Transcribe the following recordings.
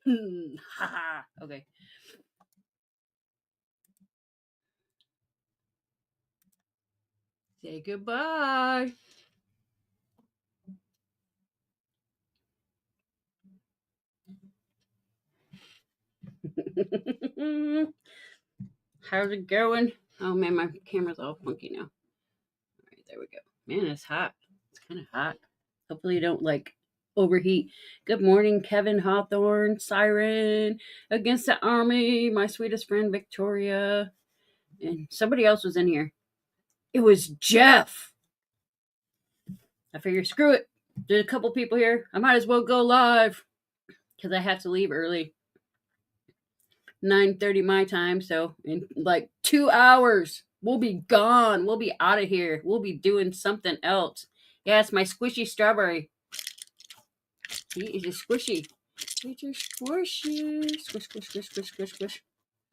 Haha. Okay. Say goodbye. How's it going? Oh man, my camera's all funky now. All right, there we go. Man, it's hot. It's kind of hot. Hopefully, you don't like overheat. Good morning, Kevin Hawthorne, Siren, Against the Army, my sweetest friend Victoria, and somebody else was in here. It was Jeff. I figured, screw it. There's a couple people here. I might as well go live because I have to leave early. 9:30 my time, so in like 2 hours we'll be gone. We'll be out of here. We'll be doing something else. Yeah, it's my squishy strawberry. He is a squishy. It's a squishy. Squish, squish, squish, squish, squish, squish.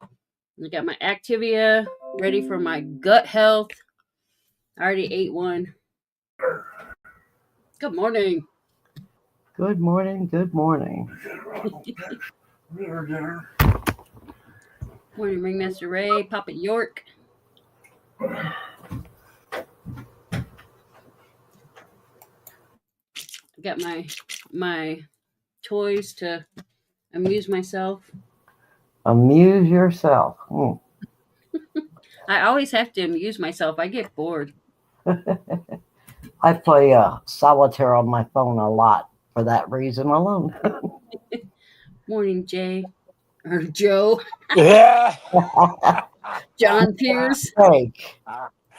I got my Activia ready for my gut health. I already ate one. Good morning. Good morning. Good morning. Morning, Ringmaster Ray, Papa York. I got my toys to amuse myself. Amuse yourself. I always have to amuse myself. I get bored. I play solitaire on my phone a lot for that reason alone. Morning, Jay. Or Joe. Yeah. John Pierce. Jake.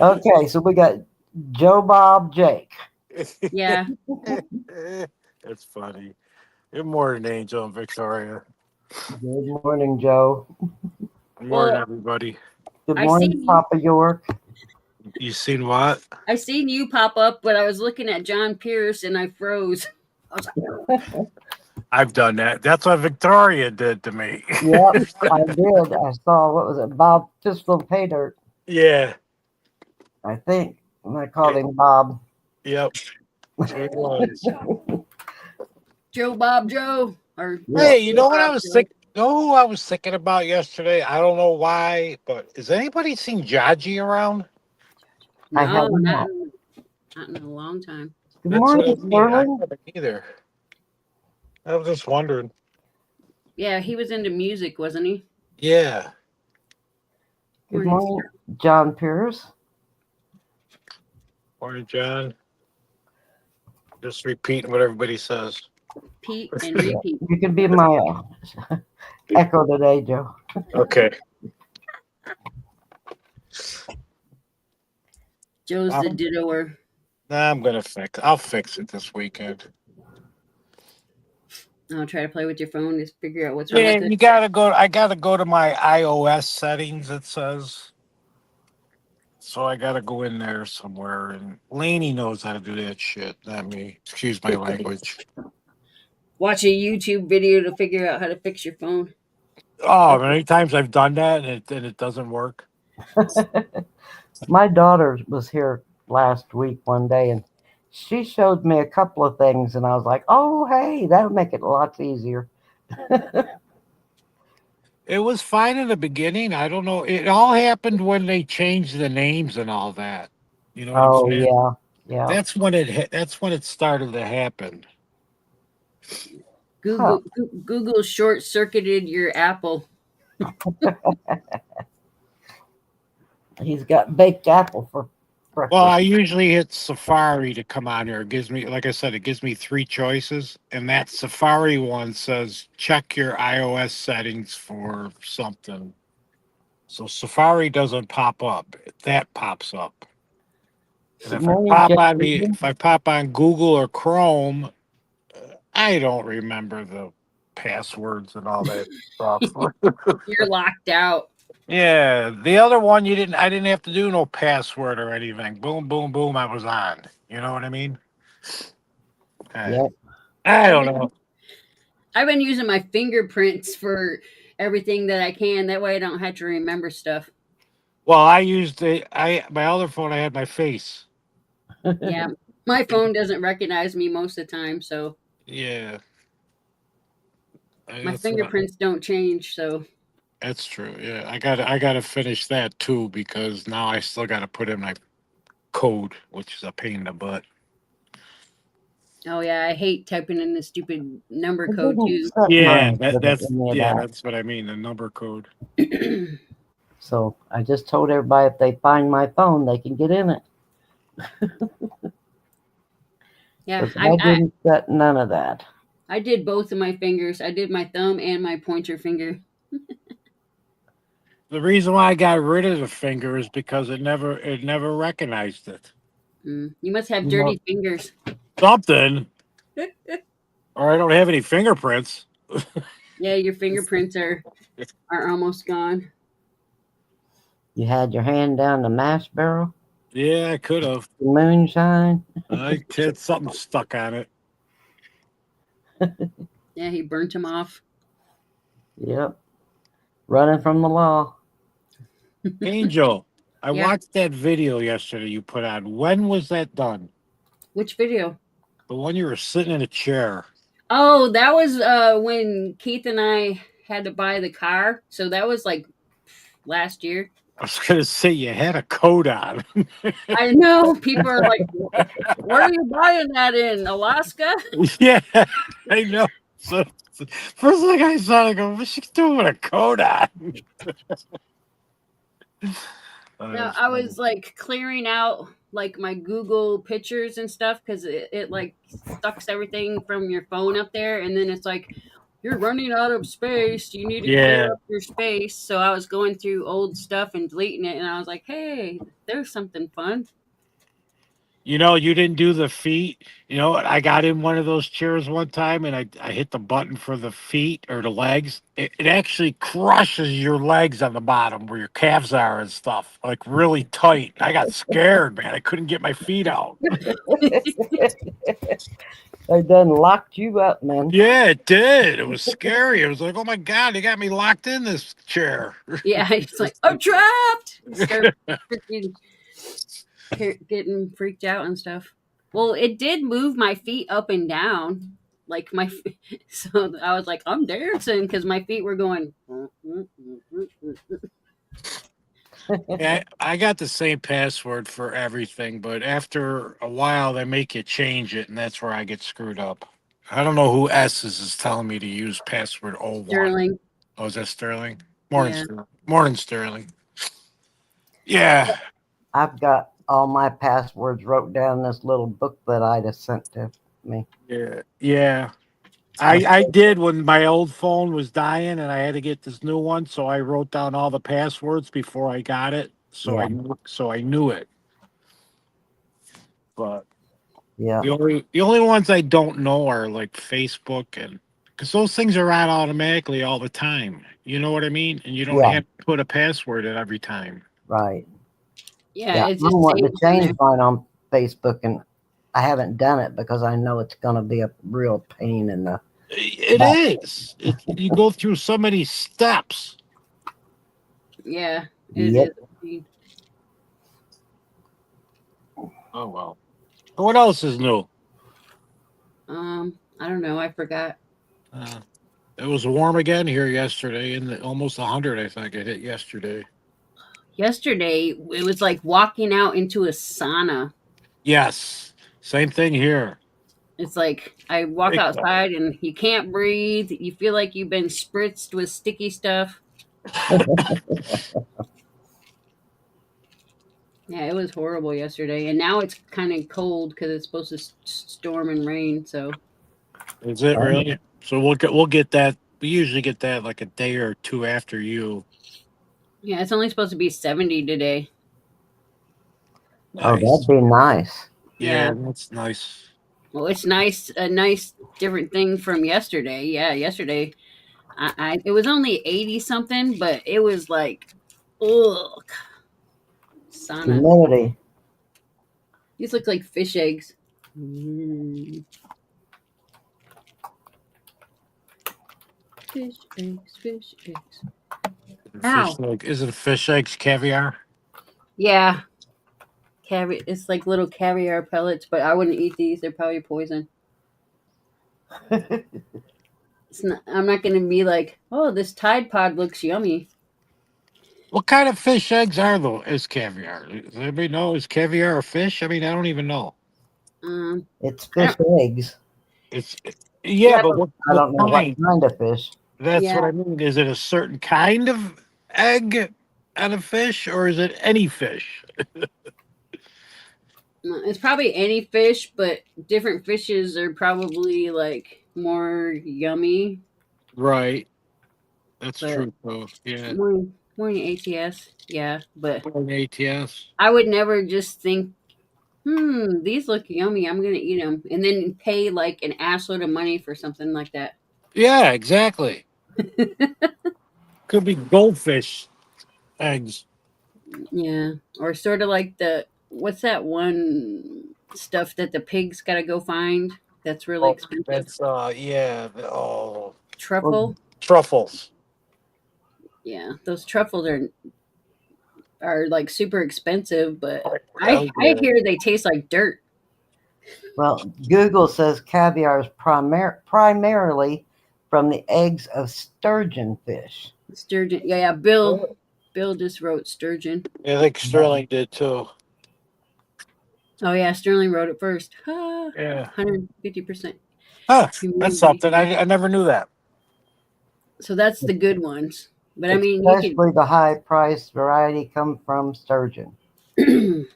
Okay, so we got Joe Bob Jake. Yeah. That's funny. Good morning, Angel and Victoria. Good morning, Joe. Good morning, Well, everybody. Good I morning, seen- Papa York. You seen what? I seen you pop up, but I was looking at John Pierce and I froze. I was like, I've done that. That's what Victoria did to me. Yep, I did. I saw, what was it, Bob Pistol Pay Dirt, Yeah. I think. And I called him Bob. Yep. Sure was. Joe Bob Joe. Or Hey, you know what I Bob was Joe. thinking? You know who I was thinking about yesterday? I don't know why, but has anybody seen Jaji around? I No, have not not. in a long time. Good That's what morning, I mean. I Sterling. haven't either. I was just wondering. Yeah, he was into music, wasn't he? Yeah. Good morning, John Pierce. Morning, John. Just repeating what everybody says. Pete and repeat. You can be my echo today, Joe. Okay. Joe's the dittoer. Nah, I'll fix it this weekend. I'll try to play with your phone, just figure out what's wrong Yeah, with it. you gotta go. I gotta go to my iOS settings. It says. So I gotta go in there somewhere, and Laney knows how to do that shit. Not me. Excuse my language. Watch a YouTube video to figure out how to fix your phone. Oh, many times I've done that, and it doesn't work. My daughter was here last week one day, and she showed me a couple of things, and I was like, "Oh, hey, that'll make it lots easier." It was fine in the beginning. I don't know. It all happened when they changed the names and all that. You know what I'm Oh saying? yeah. That's when it started to happen. Google short circuited your Apple. He's got baked apple for breakfast. Well, I usually hit Safari to come on here. It gives me, like I said, it gives me 3 choices, and that Safari one says check your iOS settings for something. So Safari doesn't pop up. That pops up. And if I pop on Google or Chrome, I don't remember the passwords and all that stuff. You're locked out. Yeah, the other one I didn't have to do no password or anything. Boom, boom, boom, I was on. You know what I mean? Yep. I don't know. I've been using my fingerprints for everything that I can. That way I don't have to remember stuff. Well, I used my other phone. I had my face. Yeah. My phone doesn't recognize me most of the time, so Yeah. My That's what fingerprints don't change, so that's true. Yeah, I gotta finish that too because now I still gotta put in my code, which is a pain in the butt. oh yeah, I hate typing in the stupid number I code didn't too. set Yeah, mine with any of that. that's what I mean. The number code. So I just told everybody if they find my phone, they can get in it. Yeah, Because I didn't set none of that. I did both of my fingers. I did my thumb and my pointer finger. The reason why I got rid of the finger is because it never recognized it. You must have You know, dirty fingers. Something, or I don't have any fingerprints. Yeah, your fingerprints are almost gone. you had your hand down the mash barrel, Yeah, I could have. the moonshine. I had something stuck on it. Yeah, he burnt them off. Yep. Running from the law. Angel, I Yeah. watched that video yesterday you put on. When was that done? Which video? The one you were sitting in a chair. Oh, that was when Keith and I had to buy the car. So that was like last year. I was gonna say you had a coat on. I know people are like, "Where are you buying that in Alaska?" Yeah, I know. So first thing I saw, I go, "What's she doing with a coat on?" No, I was like clearing out like my Google pictures and stuff because it like sucks everything from your phone up there, and then it's like you're running out of space. You need to clear Yeah. up your space. So I was going through old stuff and deleting it, and I was like, hey, there's something fun. You know, you didn't do the feet. You know, I got in one of those chairs one time and I hit the button for the feet or the legs. It actually crushes your legs on the bottom where your calves are and stuff, like really tight. I got scared, man. I couldn't get my feet out. They done locked you up, man. Yeah, it did. It was scary. It was like, oh my God, they got me locked in this chair. Yeah, it's like I'm trapped. Start freaking getting freaked out and stuff. Well, it did move my feet up and down, like so I was like, I'm dancing because my feet were going. Yeah, I got the same password for everything, but after a while, they make you change it, and that's where I get screwed up. I don't know who S's is telling me to use password 01. Sterling. Oh, is that Sterling? Morning, Yeah. Sterling. Morning, Sterling. Yeah. I've got all my passwords wrote down in this little book that Ida sent to me. Yeah. Yeah. I did when my old phone was dying and I had to get this new one, so I wrote down all the passwords before I got it. So I knew it. But Yeah. the only ones I don't know are like Facebook and because those things are on automatically all the time. You know what I mean? And you don't Yeah. have to put a password in every time. Right. Yeah, I'm it's just wanting to saves in there. change mine on Facebook, and I haven't done it because I know it's going to be a real pain in the. It is. You go through so many steps. Yeah, it Yep. is. Oh well. What else is new? I don't know. I forgot. It was warm again here yesterday, and almost 100. I think it hit yesterday. Yesterday, it was like walking out into a sauna. Yes, same thing here. It's like I walk Big time. outside and you can't breathe. You feel like you've been spritzed with sticky stuff. Yeah, it was horrible yesterday, and now it's kind of cold because it's supposed to storm and rain. So Is it really? So we'll get that. We usually get that like a day or two after you. yeah, it's only supposed to be 70 today. Oh, that'd be nice. Yeah, that's nice. Well, it's nice, a nice different thing from yesterday. Yeah, yesterday, it was only 80 something, but it was like, ugh, sauna. Humidity. These look like fish eggs. Mm. Fish eggs, fish eggs. Ow. Isn't fish eggs caviar? Yeah, it's like little caviar pellets, but I wouldn't eat these. They're probably poison. I'm not going to be like, oh, this Tide Pod looks yummy. What kind of fish eggs are though? Is caviar? Does anybody know? Is caviar a fish? I mean, I don't even know. Um, It's I fish don't. eggs. It's yeah, Yeah, but but I what don't know what kind? kind of fish. That's what yeah, I mean. Is it a certain kind of egg on a fish, or is it any fish? it's probably any fish, but different fishes are probably like more yummy. Right. That's But true. Though. Yeah. morning ATS, yeah. But Or an ATS. I would never just think, these look yummy. I'm gonna eat them, and then pay like an assload of money for something like that. Yeah, exactly. Could be goldfish eggs. Yeah, or sort of like the what's that one stuff that the pigs got to go find? That's really Oh, expensive. that's yeah. Oh, Well, Truffle. truffles. Yeah, those truffles are like super expensive, but Oh, I hell I yeah. hear they taste like dirt. well, Google says caviar is primarily from the eggs of sturgeon fish. Sturgeon. Yeah, yeah. Bill just wrote sturgeon. I think Sterling did too. Oh yeah, Sterling wrote it first. Ah, Yeah. 150% Huh. That's humidity. something. I never knew that. So that's the good ones. But I mean, you Especially the high priced variety come from sturgeon. could.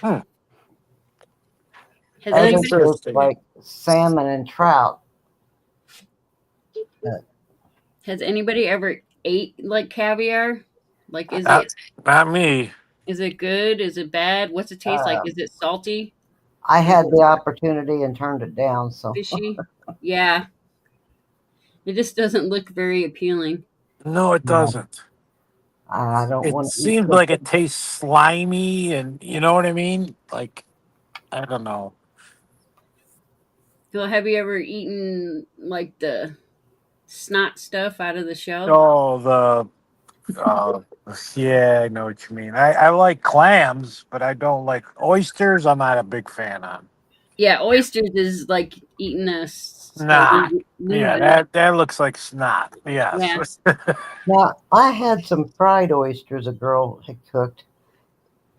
Hmm. Has Other anybody fish Interesting. like salmon and trout. Uh, has anybody ever ate like caviar? Like, Not, not me. is it good? Is it bad? What's it taste like? uh, Is it salty? I Is had it the opportunity and turned it down, so fishy? Yeah, it just doesn't look very appealing. No, it no, doesn't. I don't It want to eat seems the. like it tastes slimy, and you know what I mean. Like I don't know. Phil, have you ever eaten like the snot stuff out of the shell? Oh, uh, yeah, I know what you mean. I like clams, but I don't like oysters. I'm not a big fan on. Yeah, oysters is like eating a Nah. Yeah, loogie. that looks like snot. Yeah. Yes. Now, I had some fried oysters a girl had cooked,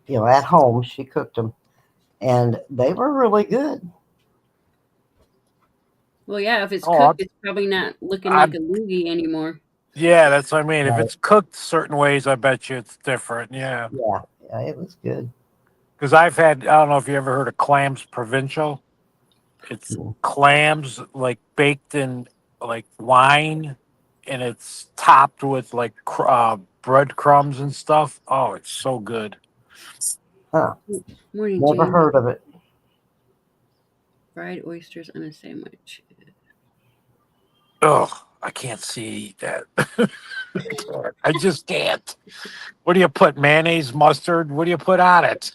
at home. She cooked them, and they were really good. Well, yeah, if it's oh, cooked, it's probably not looking I, like a loogie anymore. yeah, that's what I mean. If Right. it's cooked certain ways, I bet you it's different. Yeah. Yeah, yeah, it was good. Because I've had, I don't know if you ever heard of clams provincial. It's Mm. clams like baked in like wine, and it's topped with like breadcrumbs and stuff. Oh, it's so good. Huh, Morning, never Jamie. heard of it. Fried oysters on a sandwich. Ugh, I can't see that. I just can't. What do you put? Mayonnaise, mustard? What do you put on it?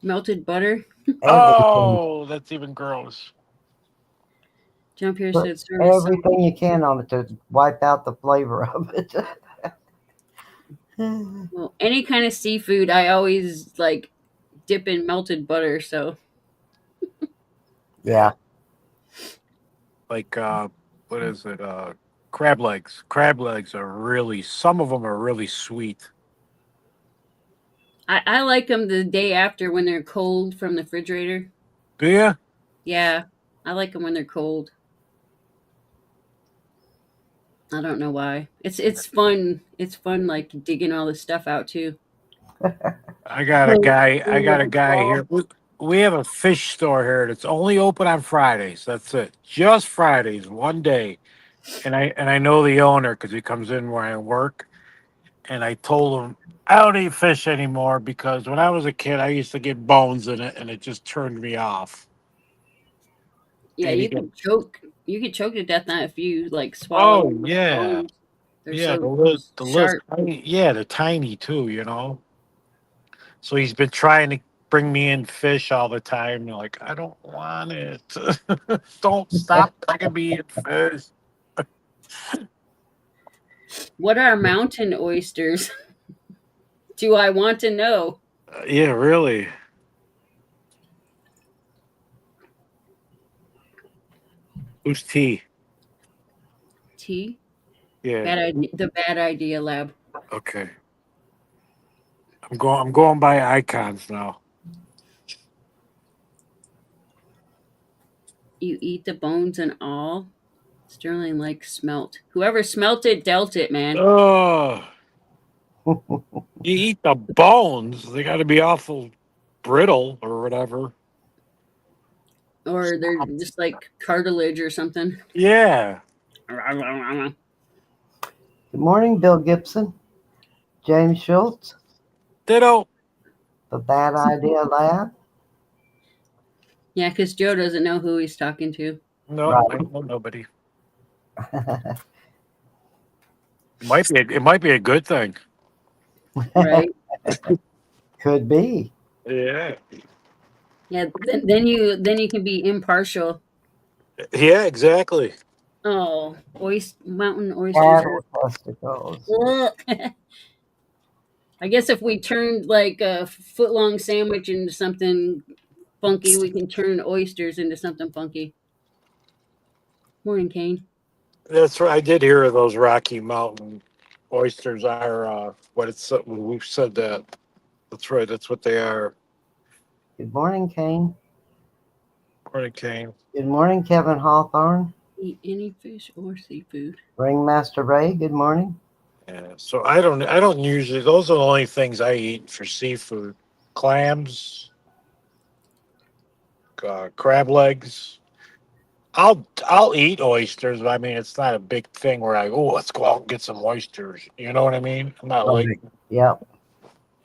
Melted butter. Everything. Oh, that's even gross. Jump here Put said service sauce. everything you can on it to wipe out the flavor of it. Well, any kind of seafood, I always like dip in melted butter. So Yeah. Like what is it? Crab legs. Crab legs are really, some of them are really sweet. I like them the day after when they're cold from the refrigerator. Do you? Yeah, I like them when they're cold. I don't know why. It's fun. It's fun like digging all this stuff out too. I got a guy here. We have a fish store here that's only open on Fridays. That's it. Just Fridays, one day. And I know the owner because he comes in where I work. And I told him I don't eat fish anymore because when I was a kid, I used to get bones in it, and it just turned me off. Yeah, And he you goes, could choke. You could choke to death now if you like swallow "Oh yeah, bones. They're yeah, so the list, sharp. yeah, they're tiny too, you know." So he's been trying to bring me in fish all the time. Like I don't want it. Don't stop bringing me in fish. What are mountain oysters? Do I want to know? Yeah, really. Who's T? T. Yeah. The Bad Idea Lab. Okay. I'm going by icons now. You eat the bones and all. Sterling likes smelt. Whoever smelt it dealt it, man. Oh, you eat the bones. They got to be awful brittle or whatever. Or they're just like cartilage or something. Yeah. Good morning, Bill Gibson, James Schultz, Ditto. the Bad Idea Lab. Yeah, because Joe doesn't know who he's talking to. No, Right. I know nobody. It might be a good thing. Right? Could be. Yeah. Yeah. Then you can be impartial. Yeah, exactly. Oh, mountain oysters. Cattle testicles. Ugh. I guess if we turned like a foot long sandwich into something funky, we can turn oysters into something funky. Morning, Kane. That's right. I did hear of those Rocky Mountain oysters are what it's. We've said that. That's right. That's what they are. Good morning, Kane. Morning, Kane. Good morning, Kevin Hawthorne. Eat any fish or seafood. Ringmaster Ray, good morning. Yeah. So I don't usually. Those are the only things I eat for seafood: clams, crab legs. I'll eat oysters, but I mean it's not a big thing where let's go out and get some oysters. You know what I mean? I'm not like Yep.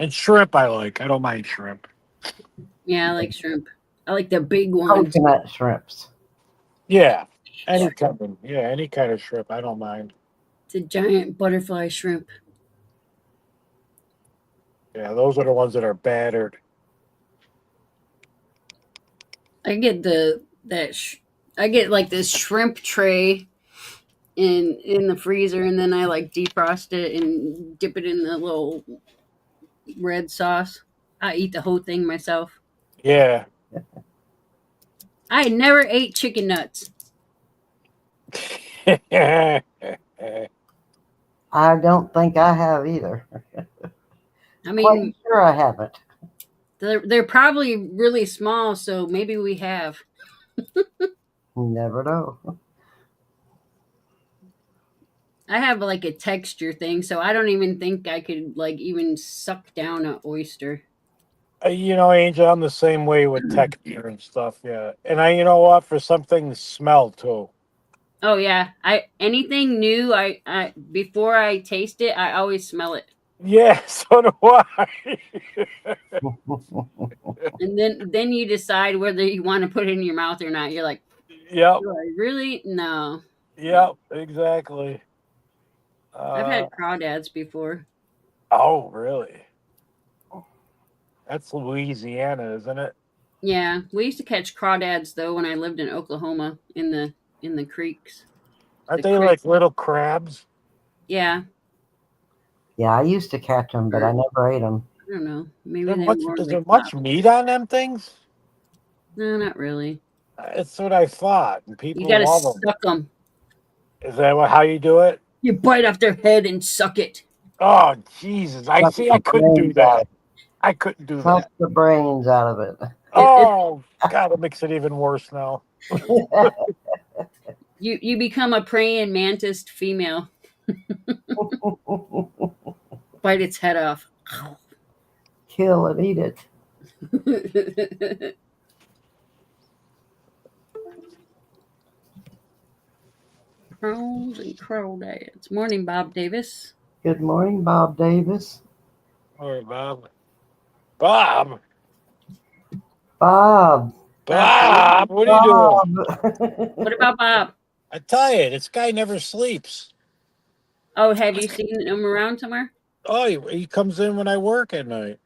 and shrimp. I like. I don't mind shrimp. Yeah, I like shrimp. I like the big ones. Coconut shrimps. Yeah, any kind of shrimp. I don't mind. It's a giant butterfly shrimp. Yeah, those are the ones that are battered. I get I get like this shrimp tray in the freezer, and then I like defrost it and dip it in the little red sauce. I eat the whole thing myself. Yeah. I never ate chicken nuts. I don't think I have either. I Quite mean, sure I haven't. they're probably really small, so maybe we have. You never know. I have like a texture thing, so I don't even think I could like even suck down an oyster. Angel, I'm the same way with texture and stuff. Yeah, and you know what? For something to smell too. Oh yeah, I anything new, I before I taste it, I always smell it. Yeah, so do I. And then you decide whether you want to put it in your mouth or not. You're like, Yep. do I really? No. Yep. Exactly. I've had crawdads before. Oh, really? That's Louisiana, isn't it? Yeah, we used to catch crawdads though when I lived in Oklahoma in the creeks. Aren't The they creek. like little crabs? Yeah, Yeah, I used to catch them, but I never ate them. I don't know. Maybe they're more Is there like much meat on them things? no, not really. That's what I thought. And You people gotta love them. suck them. Is that how you do it? You bite off their head and suck it. Oh, Jesus. I Suck see. I the couldn't do brains out. that. I couldn't do Suck that. the brains out of it. Oh, God, it makes it even worse now. You become a praying mantis female. Bite its head off. Kill and eat it. Crows and crawdads. Morning, Bob Davis. Good morning, Bob Davis. All right, Bob. Bob. Bob. Bob, what are you doing? Bob. What about Bob? I tell you, this guy never sleeps. Oh, have you seen him around somewhere? Oh, he comes in when I work at night.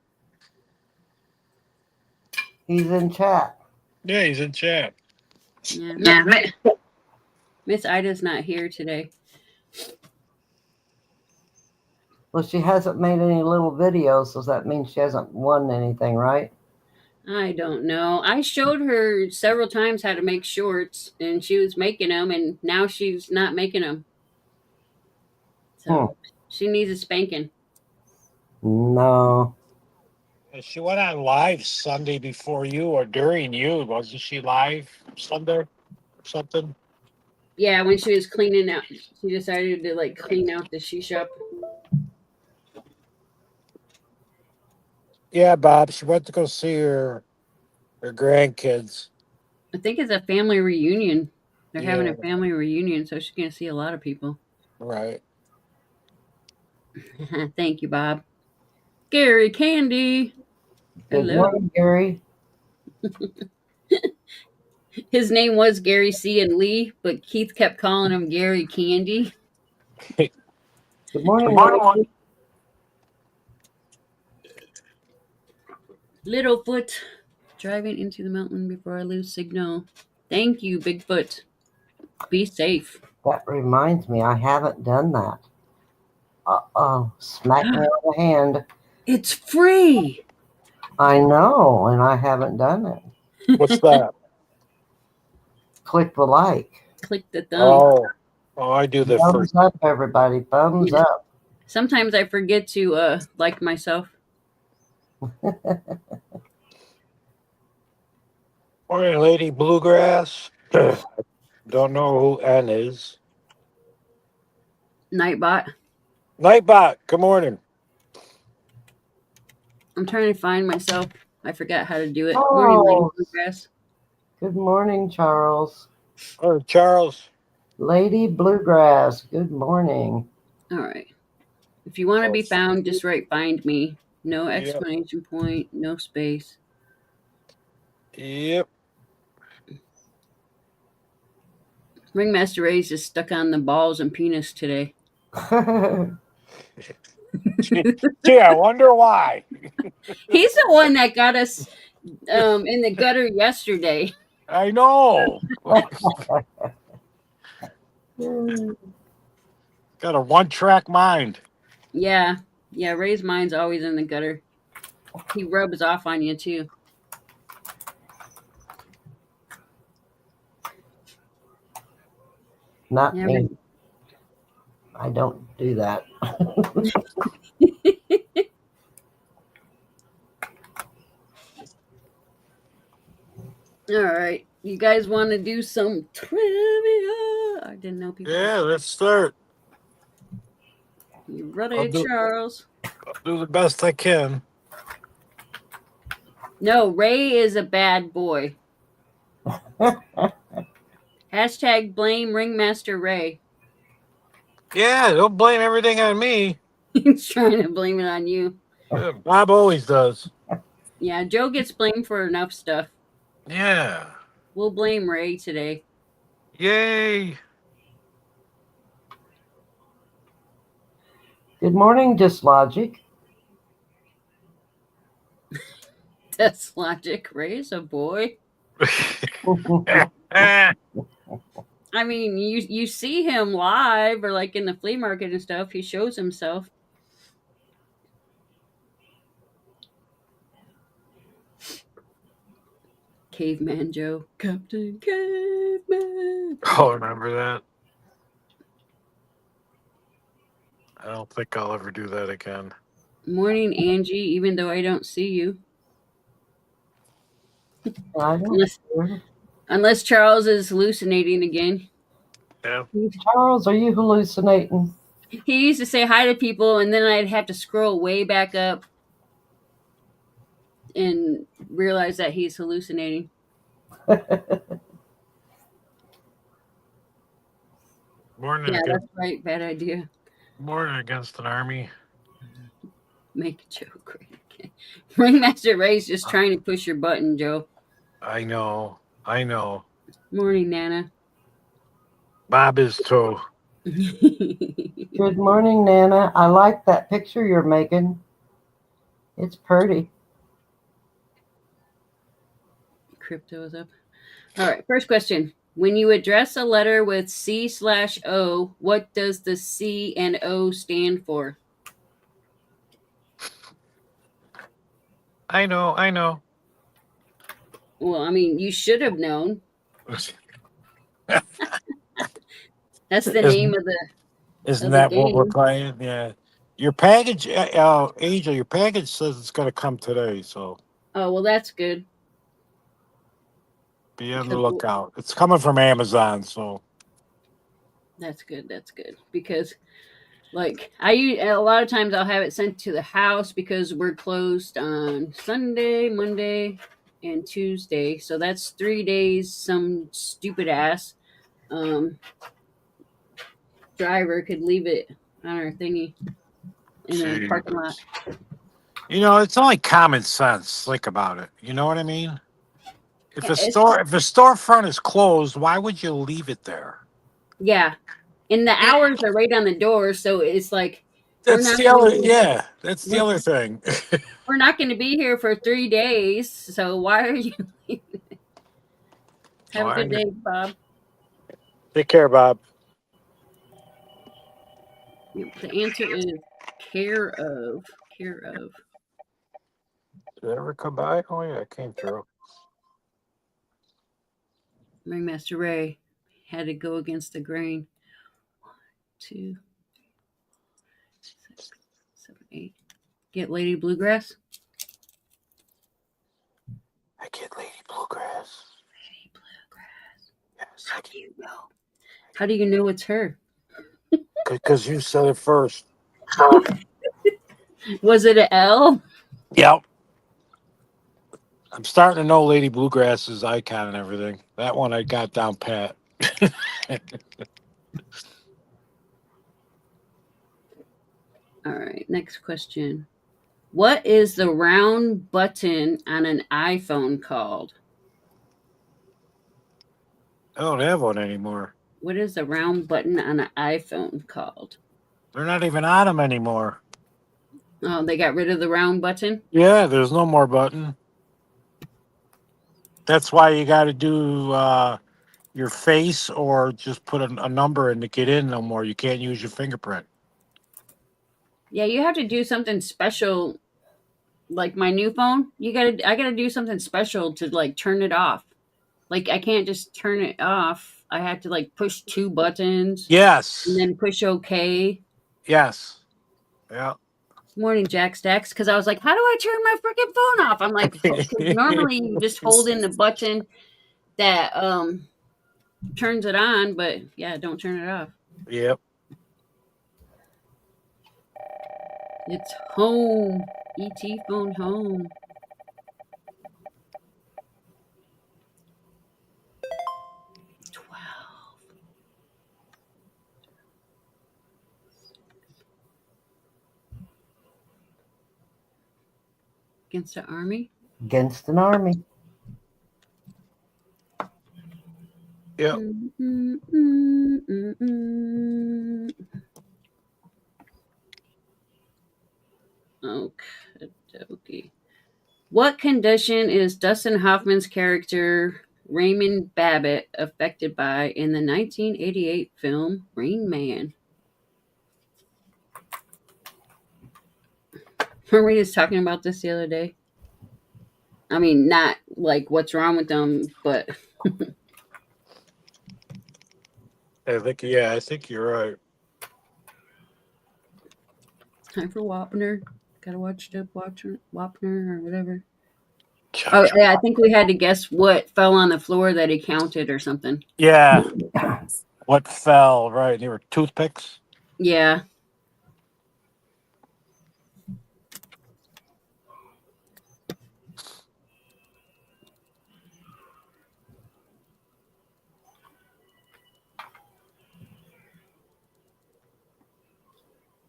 He's in chat. Yeah, he's in chat. Yeah. Miss Ida's not here today. Well, she hasn't made any little videos, so that means she hasn't won anything, right? I don't know. I showed her several times how to make shorts, and she was making them, and now she's not making them. So she needs a spanking. No. She went on live Sunday before you or during you. Wasn't she live Sunday or something? Yeah, when she was cleaning out, she decided to like clean out the shoe shop. Yeah, Bob. She went to go see her grandkids. I think it's a family reunion. They're having Yeah, a family reunion, so she's gonna see a lot of people. right. Thank you, Bob. Gary Candy. Good Hello. morning, Gary. His name was Gary C. and Lee, but Keith kept calling him Gary Candy. Good morning, Good morning. Lexi. Littlefoot. Driving into the mountain before I lose signal. Thank you, Bigfoot. Be safe. That reminds me, I haven't done that. Uh-oh, smack me on the hand. It's free. I know, and I haven't done it. What's that? Click the like. Click the thumb. Oh, I do the Thumbs first. up, everybody. Thumbs up. Sometimes I forget to like myself. Morning, Lady Bluegrass. Don't know who N is. Nightbot. Nightbot. Good morning. I'm trying to find myself. I forgot how to do it. Oh. Morning, Lady Bluegrass. Good morning, Charles. Oh, Charles. Lady Bluegrass, good morning. All right. If you want to be found, just write "find me." No exclamation point. No space. Yep. Ringmaster Ray's just stuck on the balls and penis today. Gee, I wonder why. He's the one that got us in the gutter yesterday. I know. Got a one-track mind. Yeah. Ray's mind's always in the gutter. He rubs off on you too. Not Yeah, me. I don't do that. All right. You guys want to do some trivia? I didn't know people. Yeah, let's start. You ready, Charles? I'll do the best I can. No, Ray is a bad boy. Hashtag blame Ringmaster Ray. Yeah, don't blame everything on me. He's trying to blame it on you. Yeah, Bob always does. Yeah, Joe gets blamed for enough stuff. Yeah. We'll blame Ray today. Yay. Good morning, Dislogic. That's logic. Ray's a boy. I mean, you see him live or like in the flea market and stuff. He shows himself. Caveman Joe. Captain Caveman. Oh, remember that? I don't think I'll ever do that again. Morning, Angie, even though I don't see you. I don't Unless Charles is hallucinating again. Yeah. Charles, are you hallucinating? He used to say hi to people, and then I'd have to scroll way back up and realize that he's hallucinating. Morning. Yeah, that's right. Bad idea. Morning against an army. Make a joke. Okay. Ringmaster Ray's just trying to push your button, Joe. I know. Morning, Nana. Bob is too. Good morning, Nana. I like that picture you're making. It's pretty. Crypto is up. All right, first question. When you address a letter with C/O, what does the C and O stand for? I know. Well, I mean, you should have known. That's the name of Isn't the that what we're game. playing? Yeah. Your package, Angel, your package says it's going to come today, so Oh, well, that's good. be on the 'Cause lookout. It's coming from Amazon, so That's good. That's good because, like, a lot of times I'll have it sent to the house because we're closed on Sunday, Monday, and Tuesday. So that's 3 days. Some stupid ass um, driver could leave it on our thingy in the parking lot. Jesus. You know, it's only common sense. Think about it. You know what I mean? If Yeah, a storefront is closed, why would you leave it there? yeah, and the hours are right on the door, so it's like we're That's not the other. gonna, Yeah, that's the we're, other thing. we're not going to be here for 3 days. So why are you? Have a All good right. day, Bob. Take care, Bob. Yep, the answer is care of. Care of. Did it ever come by? Oh yeah, it came through. Ringmaster Ray had to go against the grain. 1, 2, 6, 7, 8. Get Lady Bluegrass. I get Lady Bluegrass. Lady Bluegrass. Yes, How do you know? How do you know it's her? because you said it first. Was it an L? Yep. I'm starting to know Lady Bluegrass's icon and everything. That one I got down pat. All right, next question. What is the round button on an iPhone called? I don't have one anymore. What is the round button on an iPhone called? They're not even on them anymore. Oh, they got rid of the round button? Yeah, there's no more button. That's why you got to do your face or just put a number in to get in no more. You can't use your fingerprint. Yeah, you have to do something special. Like my new phone, I gotta do something special to like turn it off. Like I can't just turn it off. I have to like push 2 buttons and Yes. then push OK. Yes. Yeah. Morning, Jack Stacks. Because I was like, how do I turn my freaking phone off? I'm like, because normally you just hold in the button that turns it on, but yeah, don't turn it off. Yep. It's home. ET phone home. 12. Against the army. Against an army. Yep. Okay. What condition is Dustin Hoffman's character Raymond Babbitt affected by in the 1988 film Rain Man? Were we just talking about this the other day? I mean, not like what's wrong with them, but I think you're right. time for Wapner. Gotta watch the Wapner or whatever. Oh, yeah, I think we had to guess what fell on the floor that he counted or something. Yeah. What fell, right? They were toothpicks. Yeah.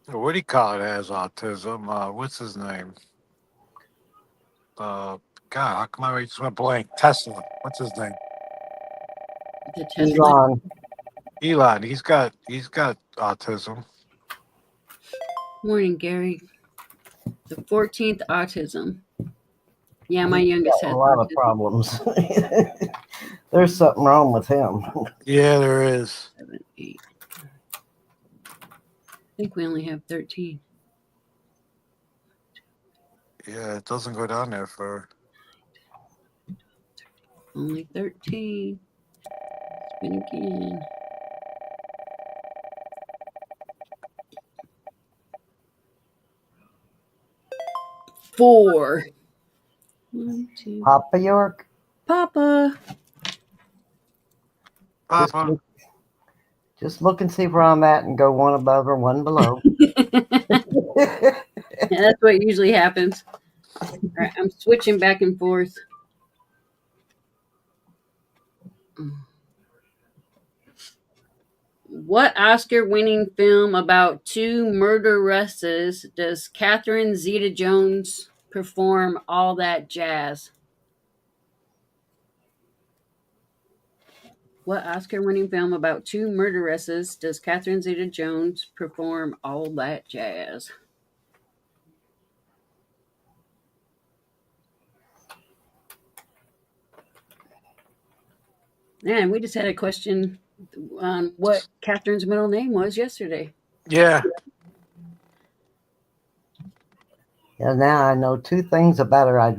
What do you call it as autism? What's his name? God, how come I just went blank? Tesla. What's his name? The Tesla. Elon. Elon. He's got autism. Morning, Gary. The 14th autism. Yeah, my He's youngest got has a lot of autism. problems. There's something wrong with him. Yeah, there is. 7, 8. I think we only have 13. Yeah, it doesn't go down there for. Only 13. Spin again. 4. 1, 2. Papa York. Papa. Just Papa. just look and see where I'm at and go one above or one below. Yeah, that's what usually happens. All right, I'm switching back and forth. What Oscar-winning film about two murderesses does Catherine Zeta-Jones perform all that jazz? What Oscar-winning film about two murderesses does Catherine Zeta-Jones perform all that jazz? Man, we just had a question on what Catherine's middle name was yesterday. Yeah. Yeah, now I know two things about her. I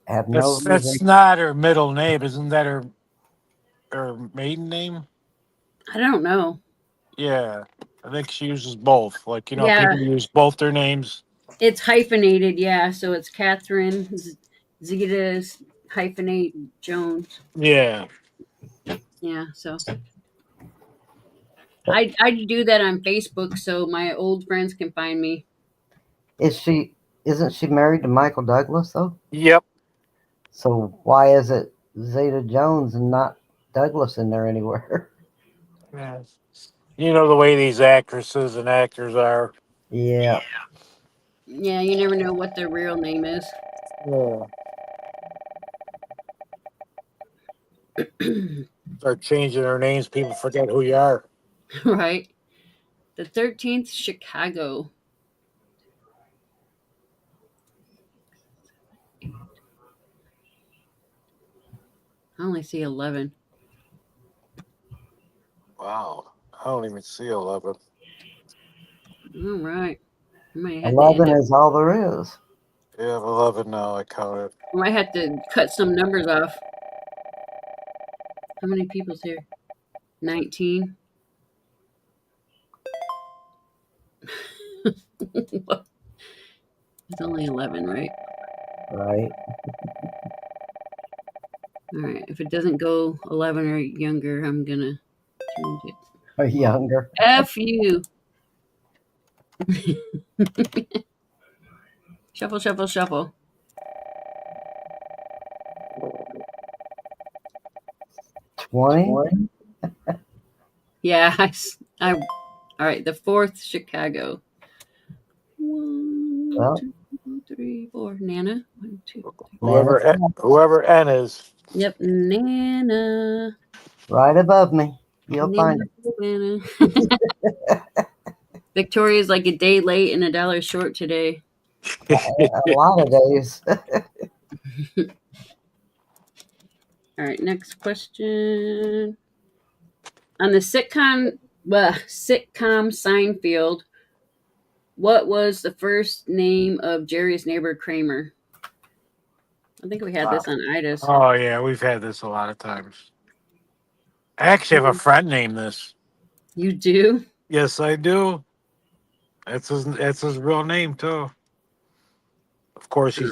have no That's reason. not her middle name. Isn't that her maiden name? I don't know. Yeah. I think she uses both. Like, Yeah, people use both their names. it's hyphenated. Yeah, so it's Catherine Zeta hyphenate Jones. Yeah. Yeah, so I do that on Facebook so my old friends can find me. Isn't she married to Michael Douglas though? Yep. So why is it Zeta Jones and not Douglas in there anywhere? Yeah. You know the way these actresses and actors are. Yeah. Yeah, you never know what their real name is. Yeah. Start changing their names, people forget who you are. Right. The 13th Chicago. I only see 11. Wow. I don't even see 11. All right. I might have to 11 end up. is all there is. Yeah, I have 11 now. I counted. I might have to cut some numbers off. How many people's here? 19. It's only 11, right? Right. All right. If it doesn't go 11 or younger, I'm going to change it. Or younger. F you. Shuffle, shuffle, shuffle. 20. Yeah, all right, the 4th Chicago. 1, Well, 2, 3, 4. Nana. 1, 2, 3. Whoever N is. Yep, Nana. Right above me. You'll find Nana. Victoria's like a day late and $1 short today. it. A lot of days. All right, next question. On the sitcom Seinfeld, what was the first name of Jerry's neighbor Kramer? I think we had this on Ida's. Oh, yeah. We've had this a lot of times. I actually have a friend named this. You do? Yes, I do. That's his real name, too. Of course, he's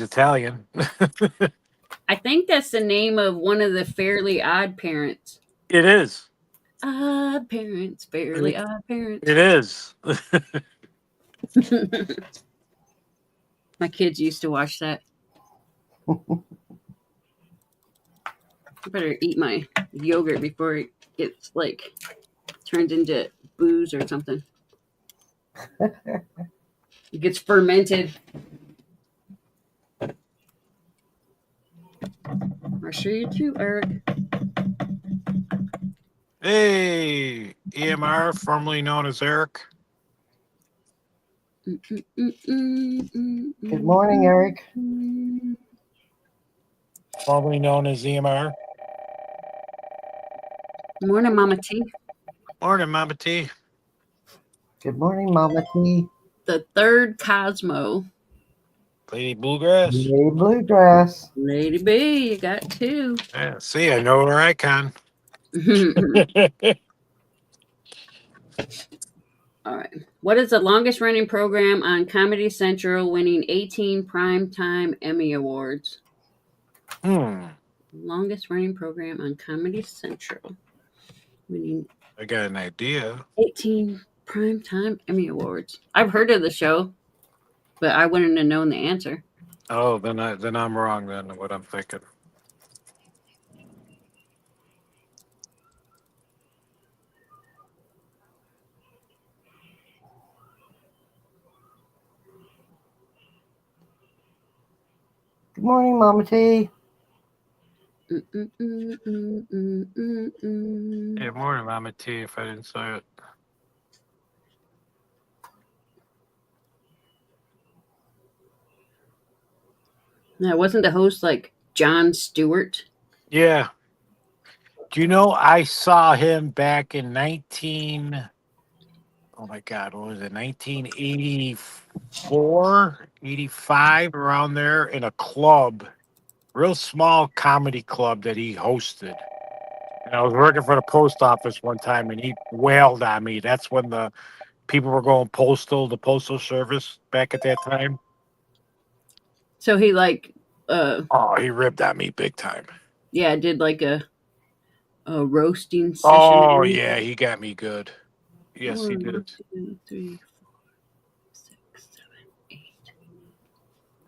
Italian. I think that's the name of one of the Fairly Odd Parents. It is. Odd Parents, Fairly Odd Parents. It is. My kids used to watch that. I better eat my yogurt before it gets turned into booze or something. It gets fermented. I'll show you too, Eric. Hey, EMR, formerly known as Eric. Good morning, Eric. Formerly known as EMR. Morning, Mama T. Morning, Mama T. Good morning, Mama T. The third Cosmo. Lady Bluegrass. Lady Bluegrass. Lady B, you got 2. Yeah, see, I know her icon. All right. What is the longest running program on Comedy Central, winning 18 Primetime Emmy Awards? Longest running program on Comedy Central, winning I got an idea. 18 Primetime Emmy Awards. I've heard of the show, but I wouldn't have known the answer. Oh, then I'm wrong. Then what I'm thinking. Good morning, Mama T. Hey, morning, Mama T. If I didn't say it. Now, wasn't the host like Jon Stewart? Yeah. Do you know I saw him back in 19? Oh my God, what was it? 1984, 85, around there in a club, real small comedy club that he hosted. And I was working for the post office one time, and he wailed on me. That's when the people were going postal, the postal service back at that time. So he like, Oh, he ripped on me big time. yeah, did like a roasting session. Oh yeah, he got me good. Yes, he 1, did. 2, 3, 4, 6, 7, 8,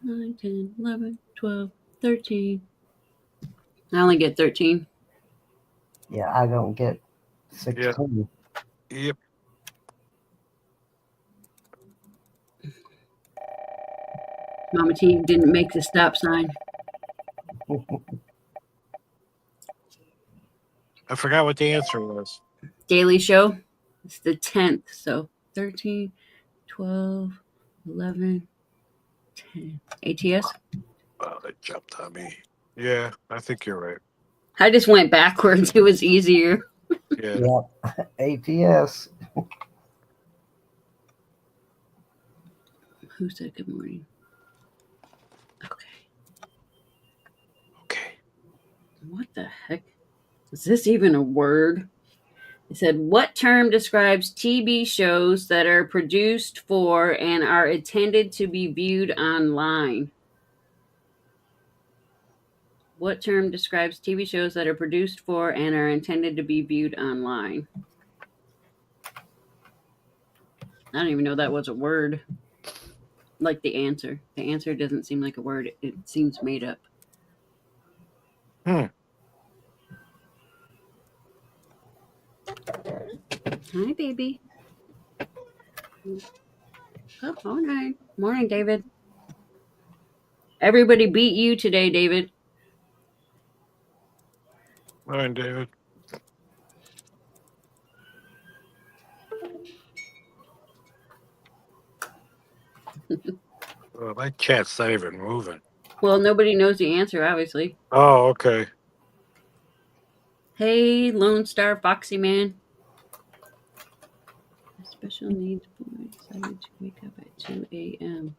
9, 10, 11, 12, 13. I only get 13. Yeah, I don't get 16. Yep. Mama T didn't make the stop sign. I forgot what the answer was. Daily Show. It's the 10th. So 13, 12, 11, 10. ATS? Oh, it jumped on me. Yeah, I think you're right. I just went backwards. It was easier. Yeah. Yep. ATS. Who said good morning? Okay. What the heck? Is this even a word? It said, what term describes TV shows that are produced for and are intended to be viewed online? What term describes TV shows that are produced for and are intended to be viewed online? I don't even know that was a word. Like the answer. The answer doesn't seem like a word. It seems made up. Hi, baby. Oh, all right. Morning, David. Everybody beat you today, David. Morning, David. Oh, my chat's not even moving. Well, nobody knows the answer, obviously. Oh, okay. Hey, Lone Star Foxy Man. Special needs boy decided to wake up at 2 a.m.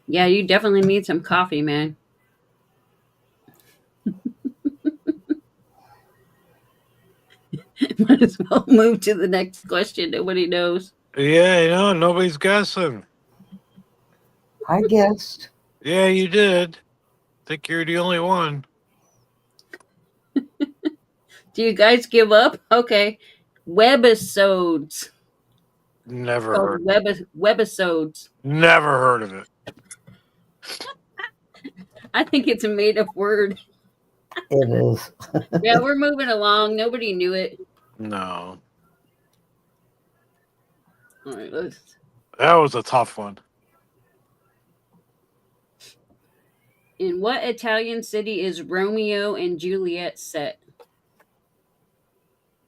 Yeah, you definitely need some coffee, man. Might as well move to the next question. Nobody knows. Yeah, nobody's guessing. I guessed. Yeah, you did. Think you're the only one. Do you guys give up? Okay. Webisodes. Never heard. Webisodes. Never heard of it. I think it's a made up word. It is. Yeah, we're moving along. Nobody knew it. No. All right, let's. That was a tough one. In what Italian city is Romeo and Juliet set?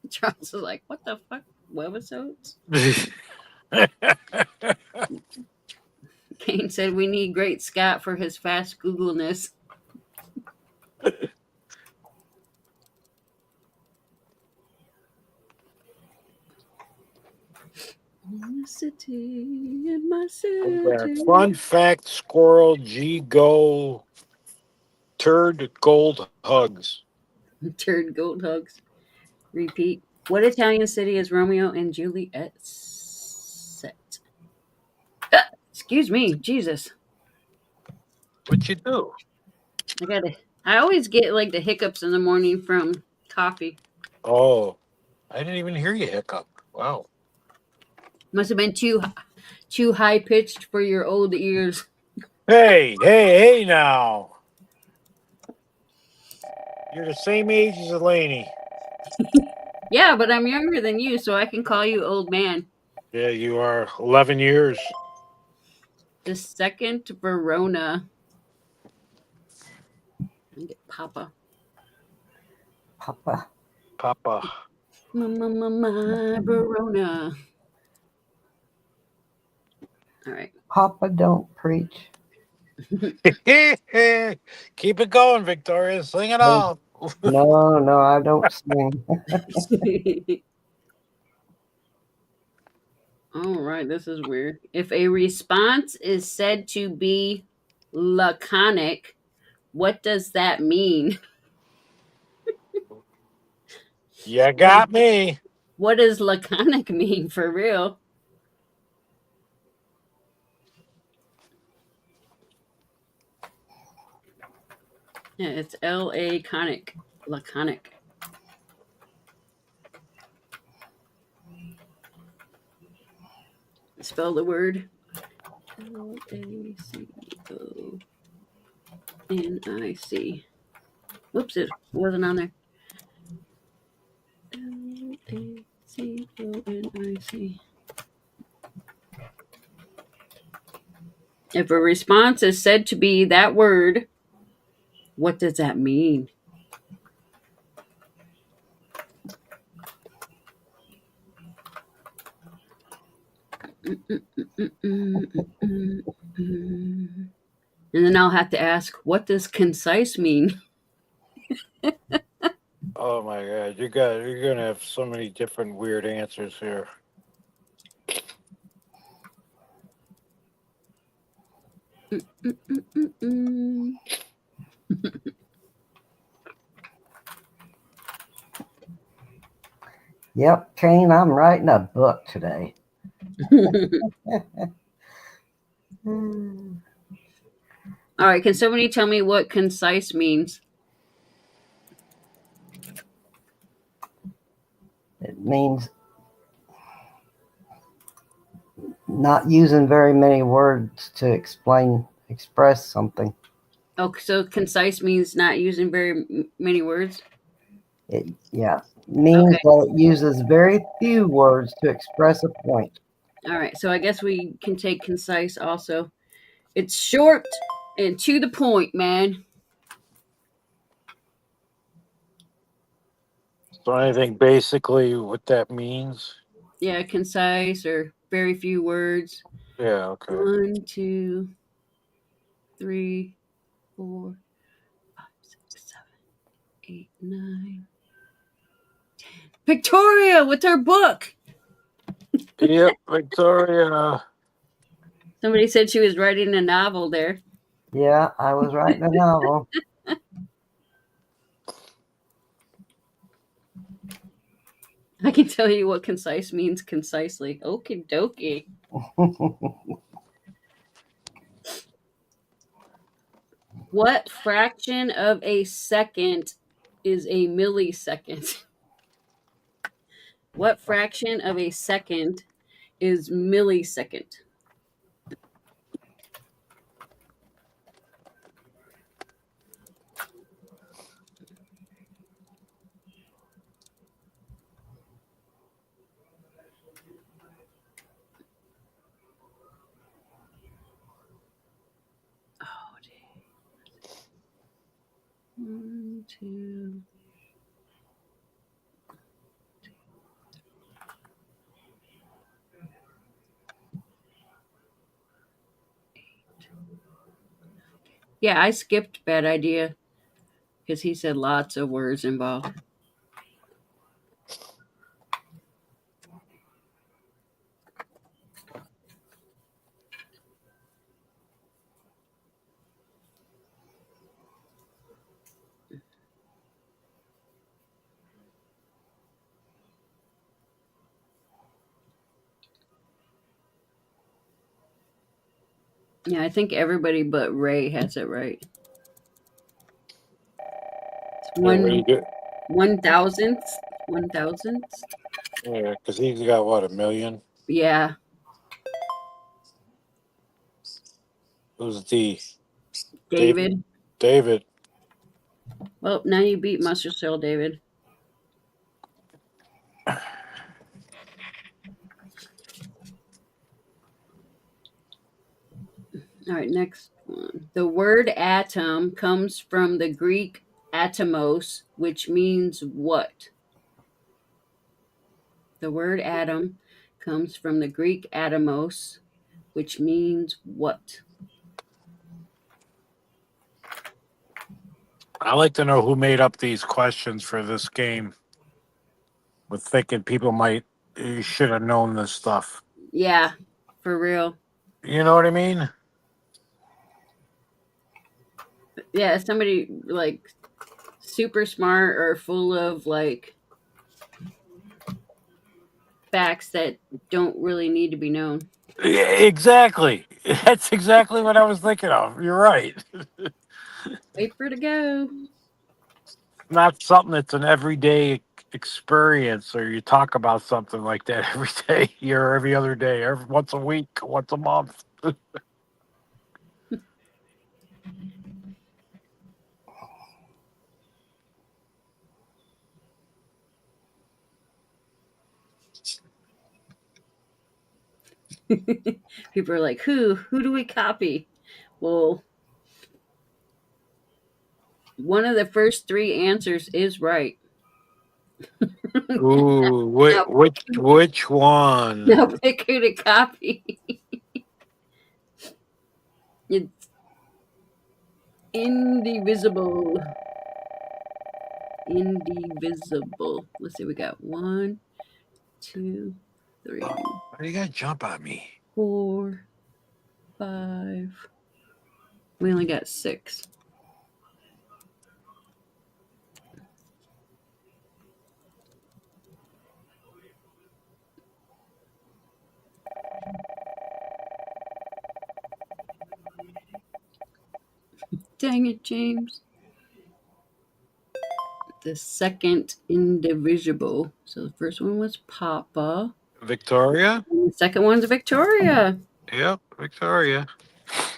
Charles is like, what the fuck? Webisodes? Kane said we need Great Scott for his fast Googleness. the city, in my Yeah. city. Fun fact: Squirrel G Go Turd Gold Hugs. Turd gold hugs. Repeat. What Italian city is Romeo and Juliet set? Excuse me, Jesus. What you do? I always get like the hiccups in the morning from coffee. Oh, I didn't even hear you hiccup. Wow. Must have been too high pitched for your old ears. Hey now. You're the same age as Elaney. Yeah, but I'm younger than you, so I can call you old man. Yeah, you are 11 years. The second Verona. I get Papa. Papa. Papa. My Verona. All right. Papa don't preach. Keep it going, Victoria. Sing it No, out. no, I don't sing. All right, this is weird. If a response is said to be laconic, what does that mean? You got me. What does laconic mean for real? Yeah, it's laconic. Laconic. Spell the word. Laconic. Whoops, it wasn't on there. Laconic. If a response is said to be that word, what does that mean? And then I'll have to ask, what does concise mean? Oh my God, you're gonna have so many different weird answers here. Yep, Kane, I'm writing a book today. All right, can somebody tell me what concise means? It means not using very many words to express something. Oh, so concise means not using very many words? It means Okay. that it uses very few words to express a point. All right, so I guess we can take concise also. It's short and to the point, man. So anything basically what that means? Yeah, concise or very few words. Yeah, okay. 1, 2, 3, 4, 5, 6, 7, 8, 9, 10. Victoria with her book. Yep, Victoria. Somebody said she was writing a novel there. Yeah, I was writing a novel. I can tell you what concise means concisely. Okie dokie. What fraction of a second is a millisecond? What fraction of a second is millisecond? Oh, dang. 1, 2. Yeah, I skipped bad idea because he said lots of words involved. Yeah, I think everybody but Ray has it right. It's Really good. 1,000th. 1,000th. Yeah, because he's got what, 1 million? Yeah, Who's the David. David? Well, now you beat Mustard Cell, David. All right, next one. The word atom comes from the Greek atomos, which means what? The word atom comes from the Greek atomos, which means what? I like to know who made up these questions for this game. With thinking people might, you should have known this stuff. Yeah, for real. You know what I mean? Yeah, somebody like super smart or full of like facts that don't really need to be known. Yeah, exactly. That's exactly what I was thinking of. You're right. Paper to go. Not something that's an everyday experience, or you talk about something like that every day or every other day, every once a week, once a month. People are like, who do we copy? Well, one of the first three answers is right. Ooh, Now, which one? now pick who to copy. It's indivisible. Indivisible. Let's see, we got 1, 2, 3, Why do you gotta jump on me? 4, 5. We only got 6. Dang it, James. The second indivisible. So the first one was Papa. Victoria? And the second one's Victoria. Yep, Victoria.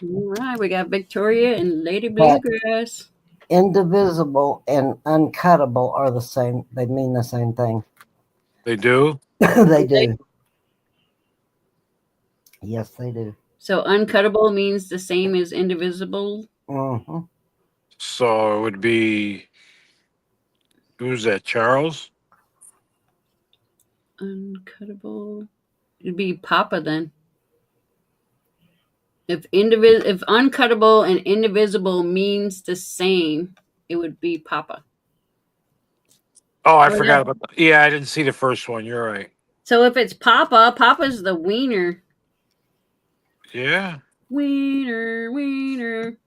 All right, we got Victoria and Lady But Bluegrass. indivisible and uncuttable are the same. They mean the same thing. They do? They do. Yes, they do. So uncuttable means the same as indivisible. Hmm. So it would be, who's that, Charles? Uncuttable. It'd be Papa then. If uncuttable and indivisible means the same, it would be Papa. Oh, I Oh, forgot yeah. about that. Yeah, I didn't see the first one. You're right. So if it's Papa, Papa's the wiener. Yeah. Wiener, wiener.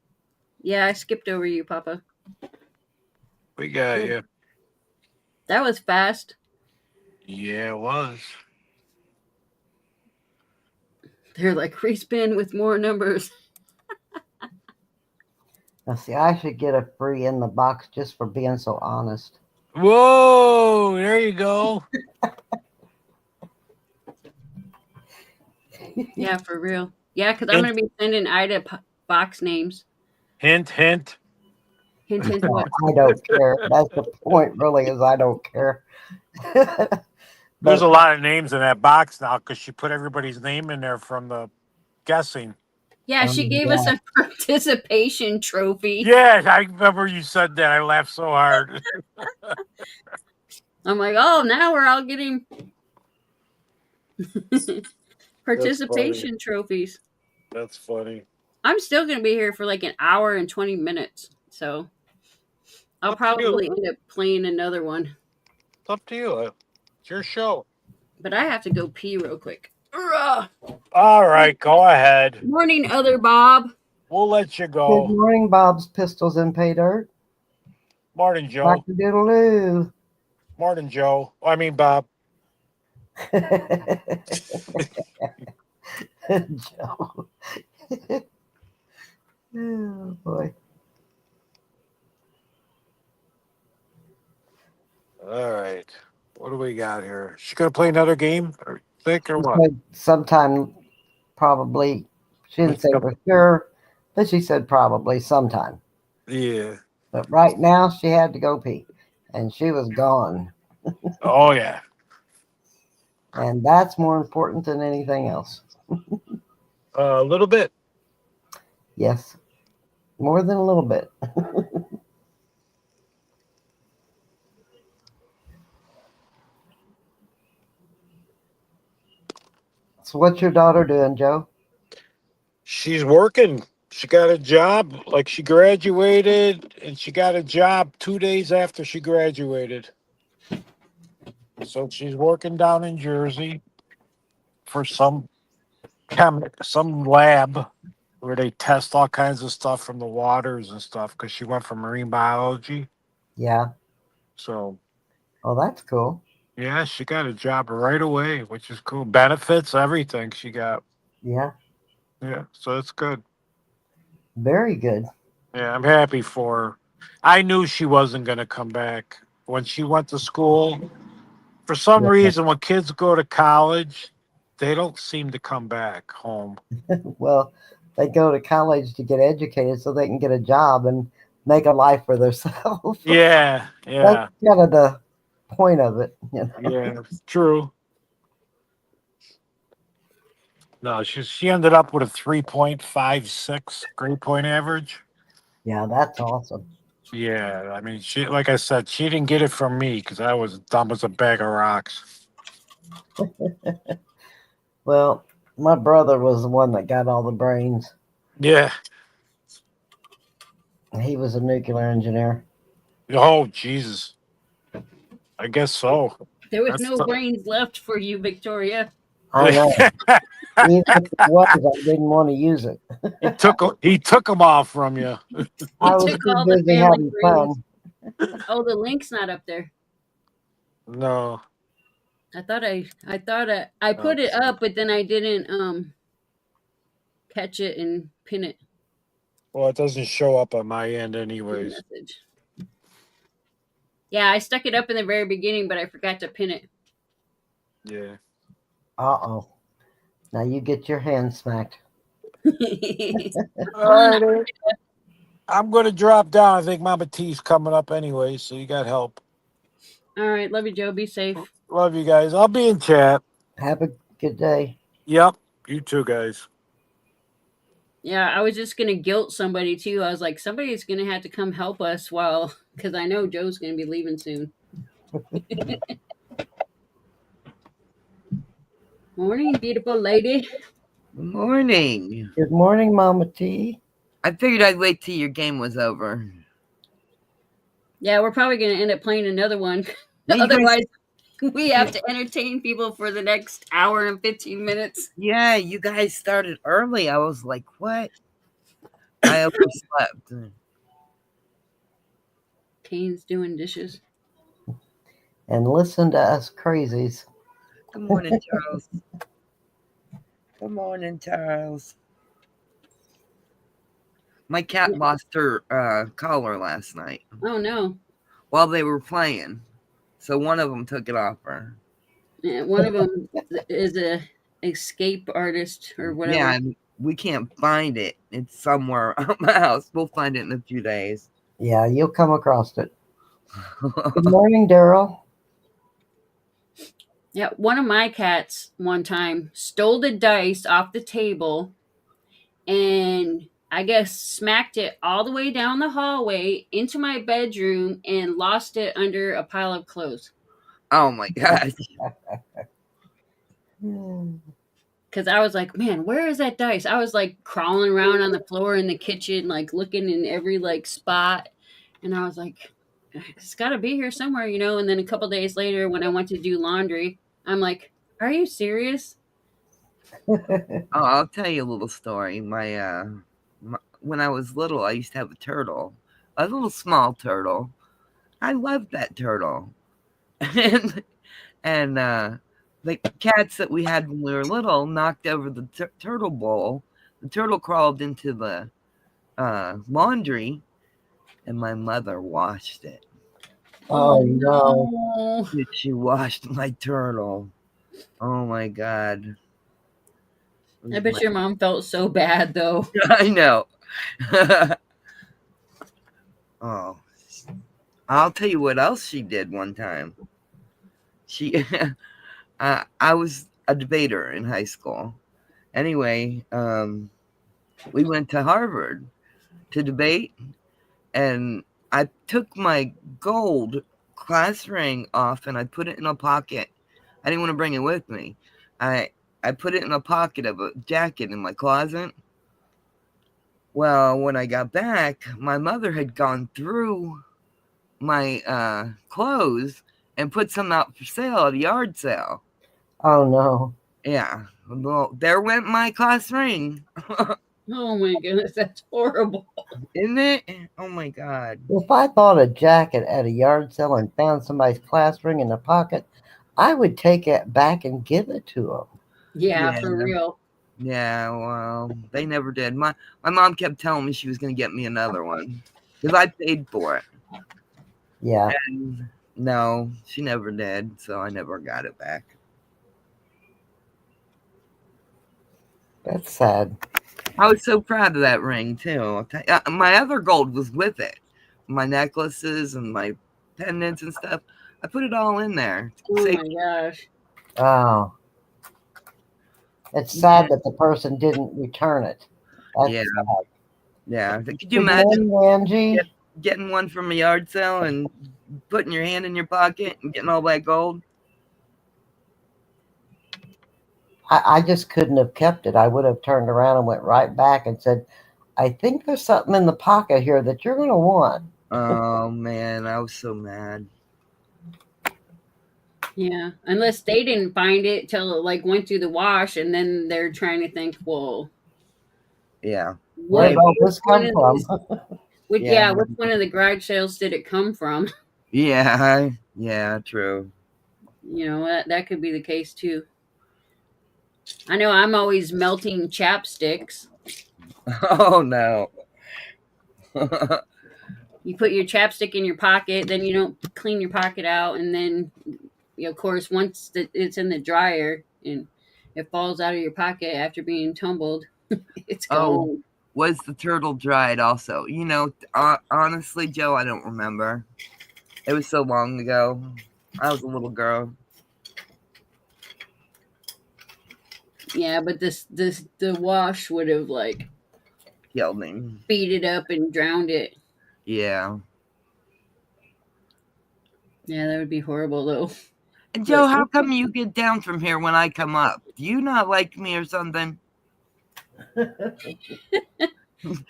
Yeah, I skipped over you, Papa. We got you. That was fast. Yeah, it was. They're like respin with more numbers. Now, see, I should get a free in the box just for being so honest. Whoa, there you go. Yeah, for real. Yeah, because I'm going to be sending Ida box names. Hint, hint. Hint, hint, No, what? I don't care. That's the point, really, is I don't care. There's But a lot of names in that box now because she put everybody's name in there from the guessing. Yeah, she gave us a participation trophy. Yeah, I remember you said that. I laughed so hard. I'm like, oh, now we're all getting participation trophies. That's funny. I'm still going to be here for like an hour and 20 minutes. So I'll probably end up playing another one. It's up to you. It's your show. But I have to go pee real quick. Ugh. All right, go ahead. Morning, other Bob. We'll let you good go. morning, Bob's Pistols and Pay Dirt. Morning, Joe. Doodle-oo. Morning, Joe. I mean, Bob. Joe. Oh boy. All right. What do we got here? She gonna play another game, or think, or She what? said sometime, probably. She didn't Next say couple. for sure, but she said probably sometime. Yeah. But right now, she had to go pee, and she was gone. Oh yeah. And that's more important than anything else. A little bit. Yes, more than a little bit. So, what's your daughter doing, Joe? She's working. She got a job. Like she graduated, and she got a job 2 days after she graduated. So she's working down in Jersey for some lab where they test all kinds of stuff from the waters and stuff. Because she went for marine biology. Yeah. So Oh, that's cool. yeah, she got a job right away, which is cool. Benefits, everything she got. Yeah. Yeah, so it's good. Very good. Yeah, I'm happy for her. I knew she wasn't going to come back when she went to school. For some Yeah. reason, when kids go to college, they don't seem to come back home. Well, they go to college to get educated so they can get a job and make a life for themselves. Yeah, That's yeah, kind of the point of it. You know? yeah. True. No, she ended up with a 3.56 grade point average. Yeah, that's awesome. Yeah, I mean, she like I said, she didn't get it from me because I was dumb as a bag of rocks. Well, my brother was the one that got all the brains. Yeah. He was a nuclear engineer. Oh, Jesus. I guess so. There was That's no brains left for you, Victoria. I know. Even if it was, I didn't want to use it. he took them all from you. I He was took too all the busy family having brains. fun. Oh, the link's not up there. No. I thought I put it up, but then I didn't catch it and pin it. Well, it doesn't show up on my end, in the anyways. message. Yeah, I stuck it up in the very beginning, but I forgot to pin it. Yeah. Uh-oh. Now you get your hand smacked. All right. I'm going to drop down. I think Mama T's coming up anyway, so you got help. All right, love you, Joe. Be safe. Love you guys. I'll be in chat. Have a good day. Yep. You too, guys. Yeah, I was just gonna guilt somebody too. I was like, somebody's gonna have to come help us because I know Joe's gonna be leaving soon. Morning, beautiful lady. Morning. Good morning, Mama T. I figured I'd wait till your game was over. Yeah, we're probably gonna end up playing another one. Now, you guys- Otherwise, we have to entertain people for the next hour and 15 minutes. yeah, you guys started early. I was like, what? I overslept. Kane's doing dishes. And listen to us crazies. Good morning, Charles. Good morning, Charles. My cat lost her collar last night Oh no. while they were playing. So one of them took it off her. Yeah, one of them is a escape artist or whatever. Yeah, and we can't find it. It's somewhere out my house. We'll find it in a few days. Yeah, you'll come across it. Good morning, Daryl. Yeah, one of my cats one time stole the dice off the table and I guess smacked it all the way down the hallway into my bedroom and lost it under a pile of clothes. Oh my gosh. Because I was like, man, where is that dice? I was like crawling around on the floor in the kitchen, like looking in every like spot. And I was like, it's got to be here somewhere, you know? And then a couple days later, when I went to do laundry, I'm like, are you serious? Oh, I'll tell you a little story. When I was little, I used to have a turtle, a little small turtle. I loved that turtle, and the cats that we had when we were little knocked over the turtle bowl. The turtle crawled into the laundry, and my mother washed it. Oh no. no. She washed my turtle. Oh my god. It I was bet my- your mom felt so bad though. I know. Oh, I'll tell you what else she did one time. She, I was a debater in high school. Anyway, we went to Harvard to debate, and I took my gold class ring off and I put it in a pocket. I didn't want to bring it with me. I put it in a pocket of a jacket in my closet. Well, when I got back, my mother had gone through my clothes and put some out for sale at a yard sale. Oh no. Yeah. Well, there went my class ring. Oh my goodness, that's horrible. Isn't it? Oh my god. If I bought a jacket at a yard sale and found somebody's class ring in the pocket, I would take it back and give it to them. Yeah, Yeah. for real. Yeah, well, they never did. My mom kept telling me she was going to get me another one because I paid for it. Yeah. And no, she never did, so I never got it back. That's sad. I was so proud of that ring too. I'll tell you. My other gold was with it, my necklaces and my pendants and stuff. I put it all in there. Oh Save- my gosh. Oh. It's sad that the person didn't return it. That's Yeah. sad. Yeah, could you Good imagine morning, Angie. Yep. getting one from a yard sale and putting your hand in your pocket and getting all that gold? I just couldn't have kept it. I would have turned around and went right back and said, I think there's something in the pocket here that you're going to want. Oh man, I was so mad. Yeah, unless they didn't find it till it like went through the wash, and then they're trying to think, well, Yeah. Where what? did all this one come of from? these- Which, Yeah. yeah, which one of the garage sales did it come from? Yeah. Yeah. True. You know, that could be the case too. I know I'm always melting chapsticks. Oh no. You put your chapstick in your pocket, then you don't clean your pocket out, and then, of course, once it's in the dryer and it falls out of your pocket after being tumbled, it's Oh. gone. Was the turtle dried also? You know, honestly, Joe, I don't remember. It was so long ago. I was a little girl. Yeah, but the wash would have like Killed me. beat it up and drowned it. Yeah. Yeah, that would be horrible though. And Joe, how come you get down from here when I come up? Do you not like me or something?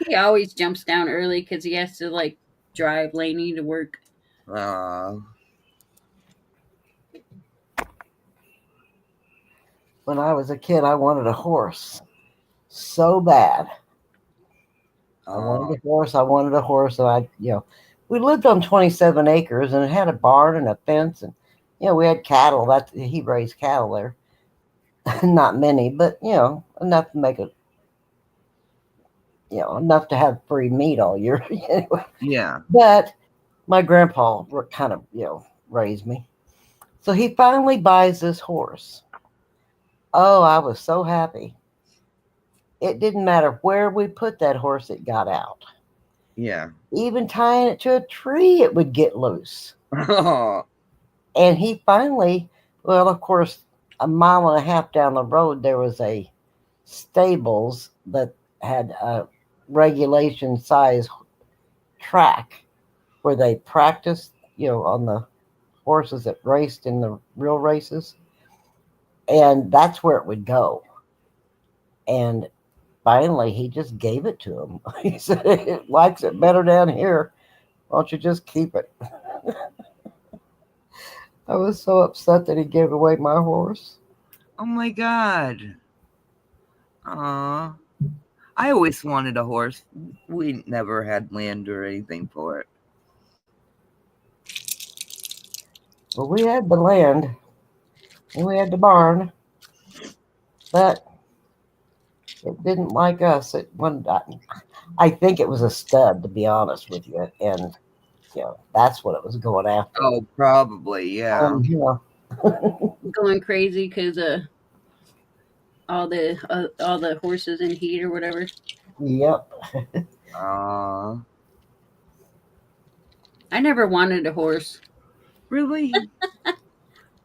He always jumps down early because he has to like drive Lainey to work. When I was a kid, I wanted a horse so bad. I wanted a horse. And we lived on 27 acres and it had a barn and a fence and, we had cattle. He raised cattle there. Not many, but, enough to make it, enough to have free meat all year. Anyway. Yeah. But my grandpa kind of, raised me. So he finally buys this horse. Oh, I was so happy. It didn't matter where we put that horse, it got out. Yeah. Even tying it to a tree, it would get loose. Oh. And he finally, well, of course, a mile and a half down the road, there was a stables that had a regulation size track where they practiced, on the horses that raced in the real races. And that's where it would go. And finally, he just gave it to him. He said, it likes it better down here. Why don't you just keep it? I was so upset that he gave away my horse. Oh my God. Aw. I always wanted a horse. We never had land or anything for it. Well, we had the land. And we had the barn. But it didn't like us. I think it was a stud, to be honest with you, and that's what it was going after. Oh, probably, yeah. Going crazy because all the horses in heat or whatever. Yep. Uh, I never wanted a horse. really?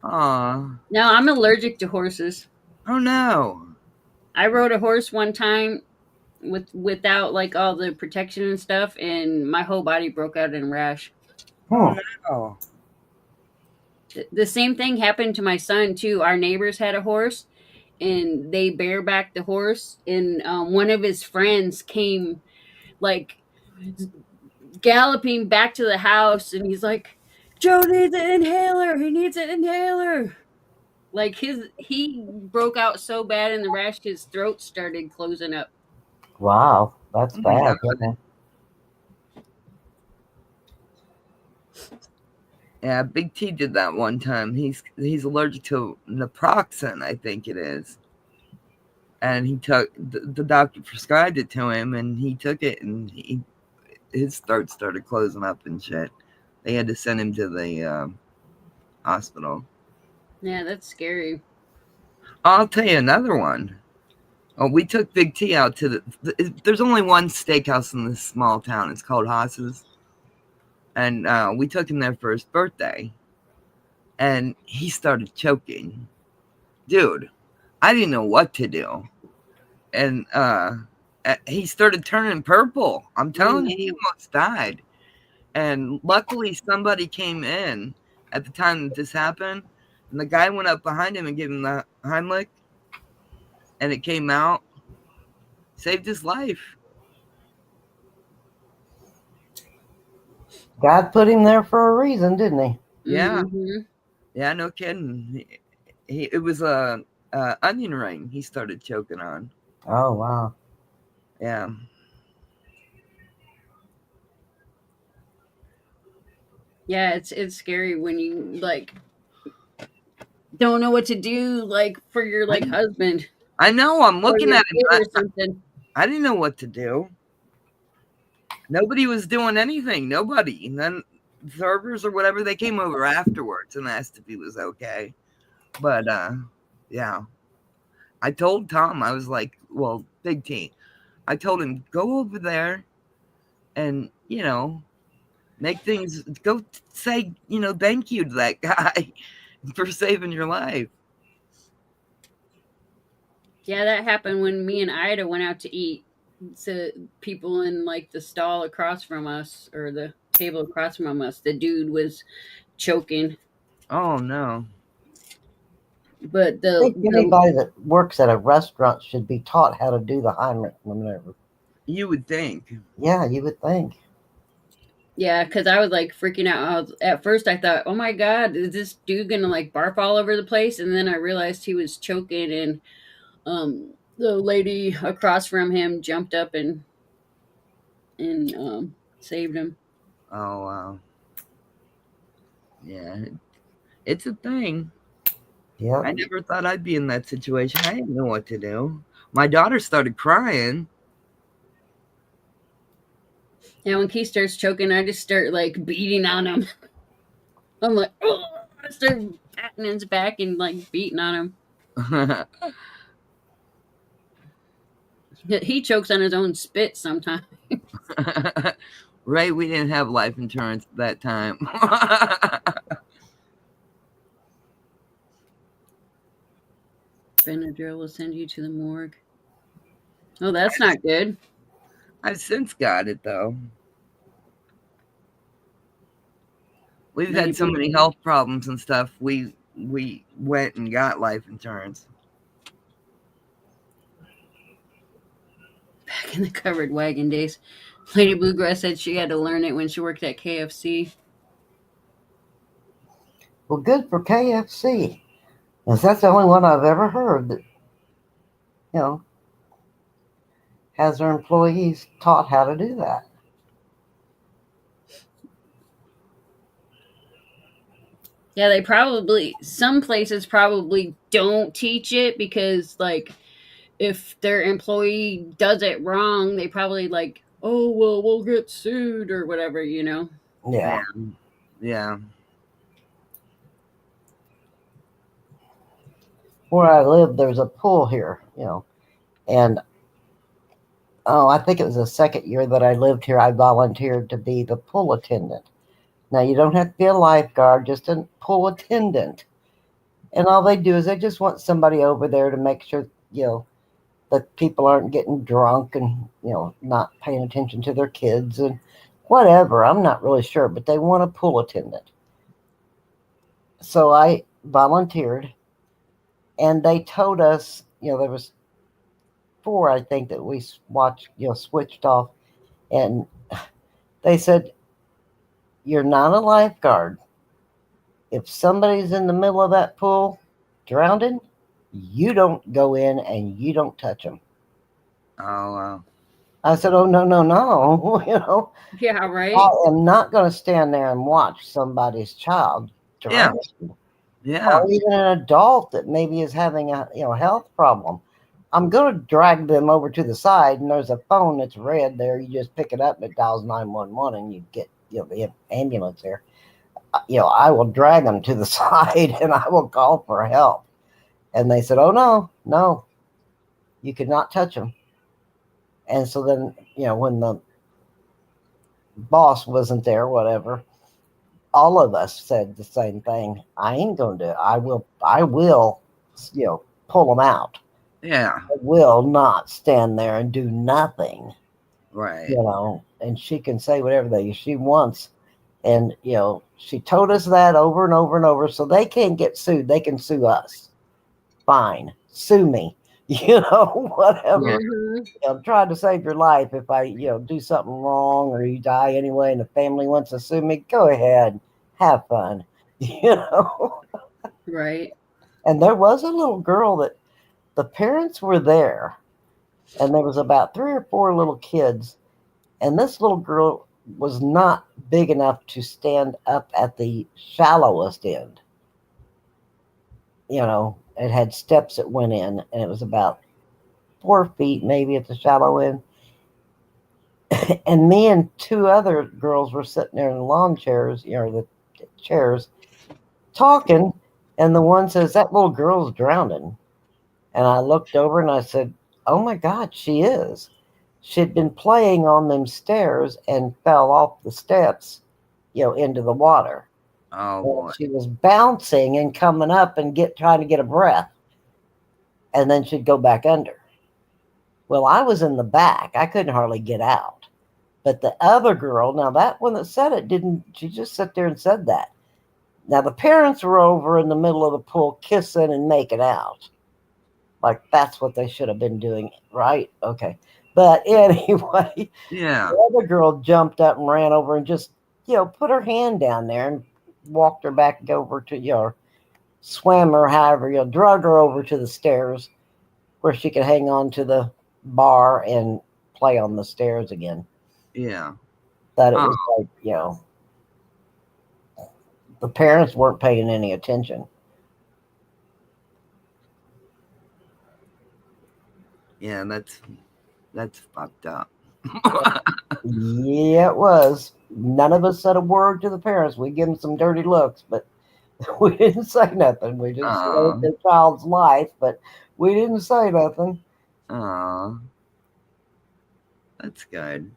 Aw. No, I'm allergic to horses. Oh no. I rode a horse one time without like all the protection and stuff, and my whole body broke out in a rash. Hmm. Oh. The same thing happened to my son too. Our neighbors had a horse, and they barebacked the horse, and one of his friends came like galloping back to the house, and he's like, "Joe needs an inhaler. He needs an inhaler." Like he broke out so bad in the rash, his throat started closing up. Wow, that's Oh my bad. God. isn't it? Yeah, Big T did that one time. He's allergic to naproxen, I think it is. And he took the doctor prescribed it to him, and he took it, and his throat started closing up and shit. They had to send him to the hospital. Yeah, that's scary. I'll tell you another one. Oh, we took Big T out to there's only one steakhouse in this small town. It's called Haas's. And we took him there for his birthday. And he started choking. Dude, I didn't know what to do. And he started turning purple. I'm telling you, he almost died. And luckily somebody came in at the time that this happened. And the guy went up behind him and gave him the Heimlich. And it came out. Saved his life. God put him there for a reason, didn't he? Yeah. Mm-hmm. Yeah, no kidding. It was a onion ring he started choking on. Oh, wow. Yeah. Yeah, it's scary when you like don't know what to do like for your like husband. I know. I'm or looking your at kid him. or something. I didn't know what to do. Nobody was doing anything. Nobody. And then servers or whatever, they came over afterwards and asked if he was okay. But yeah. I told Tom, I was like, well, Big T. I told him, go over there and, make things, go say, thank you to that guy for saving your life. Yeah, that happened when me and Ida went out to eat. So people in like the stall across from us or the table across from us, the dude was choking. Oh, no. But I think anybody that works at a restaurant should be taught how to do the Heimlich maneuver. You would think. Yeah, you would think. yeah, because I was like freaking out. At first, I thought, "Oh my god, is this dude gonna like barf all over the place?" And then I realized he was choking, and the lady across from him jumped up and saved him. Oh, wow. Yeah, it's a thing. Yeah. I never thought I'd be in that situation. I didn't know what to do. My daughter started crying. Yeah, when Keith starts choking, I just start like beating on him. I'm like, oh, I start patting his back and like beating on him. He chokes on his own spit sometimes. Right, we didn't have life insurance at that time. Benadryl will send you to the morgue. Oh, that's not good. I've since got it though. We've Maybe. had so many health problems and stuff. We went and got life insurance. Back in the covered wagon days. Lady Bluegrass said she had to learn it when she worked at KFC. Well, good for KFC. 'Cause that's the only one I've ever heard that, has their employees taught how to do that. Yeah, some places probably don't teach it because, like, if their employee does it wrong, they probably, like, oh, well, we'll get sued or whatever, you know. Yeah. Yeah. Where I live, there's a pool here, and oh, I think it was the second year that I lived here, I volunteered to be the pool attendant. Now, you don't have to be a lifeguard, just a pool attendant. And all they do is they just want somebody over there to make sure, that people aren't getting drunk and, not paying attention to their kids and whatever. I'm not really sure, but they want a pool attendant. So I volunteered, and they told us, there was 4, I think, that we watched, switched off. And they said, you're not a lifeguard. If somebody's in the middle of that pool drowning, you don't go in and you don't touch them. Oh, wow. I said, oh, no, no, no. Yeah, right. I am not going to stand there and watch somebody's child drown. Yeah. Or even an adult that maybe is having a health problem. I'm going to drag them over to the side, and there's a phone that's red there. You just pick it up and it dials 911, and you get the ambulance there. I will drag them to the side and I will call for help. And they said, oh, no, you could not touch them. And so then, when the boss wasn't there, whatever, all of us said the same thing. I ain't going to do it. I will, pull them out. Yeah. I will not stand there and do nothing. Right. And she can say whatever she wants. And, she told us that over and over and over. So they can't get sued. They can sue us. Fine. Sue me. Whatever. Mhm. I'm trying to save your life. If I, do something wrong or you die anyway and the family wants to sue me, go ahead. Have fun. Right. And there was a little girl that the parents were there. And there was about 3 or 4 little kids. And this little girl was not big enough to stand up at the shallowest end. It had steps that went in, and it was about 4 feet maybe at the shallow end. And me and 2 other girls were sitting there in the lawn chairs, the chairs, talking. And the one says, that little girl's drowning. And I looked over and I said, oh my God, she is. She'd been playing on them stairs and fell off the steps, into the water. Oh, And boy. she was bouncing and coming up and trying to get a breath. And then she'd go back under. Well, I was in the back. I couldn't hardly get out. But the other girl, now that one that said it she just sat there and said that. Now the parents were over in the middle of the pool kissing and making out. Like that's what they should have been doing, right? Okay. But anyway, Yeah. the other girl jumped up and ran over and just, put her hand down there and walked her back over to, swam her, however, drug her over to the stairs where she could hang on to the bar and play on the stairs again. Yeah. That it was like, the parents weren't paying any attention. Yeah, that's fucked up. Yeah, it was. None of us said a word to the parents. We give them some dirty looks, but we didn't say nothing. We just saved their child's life, but we didn't say nothing. Oh, that's good.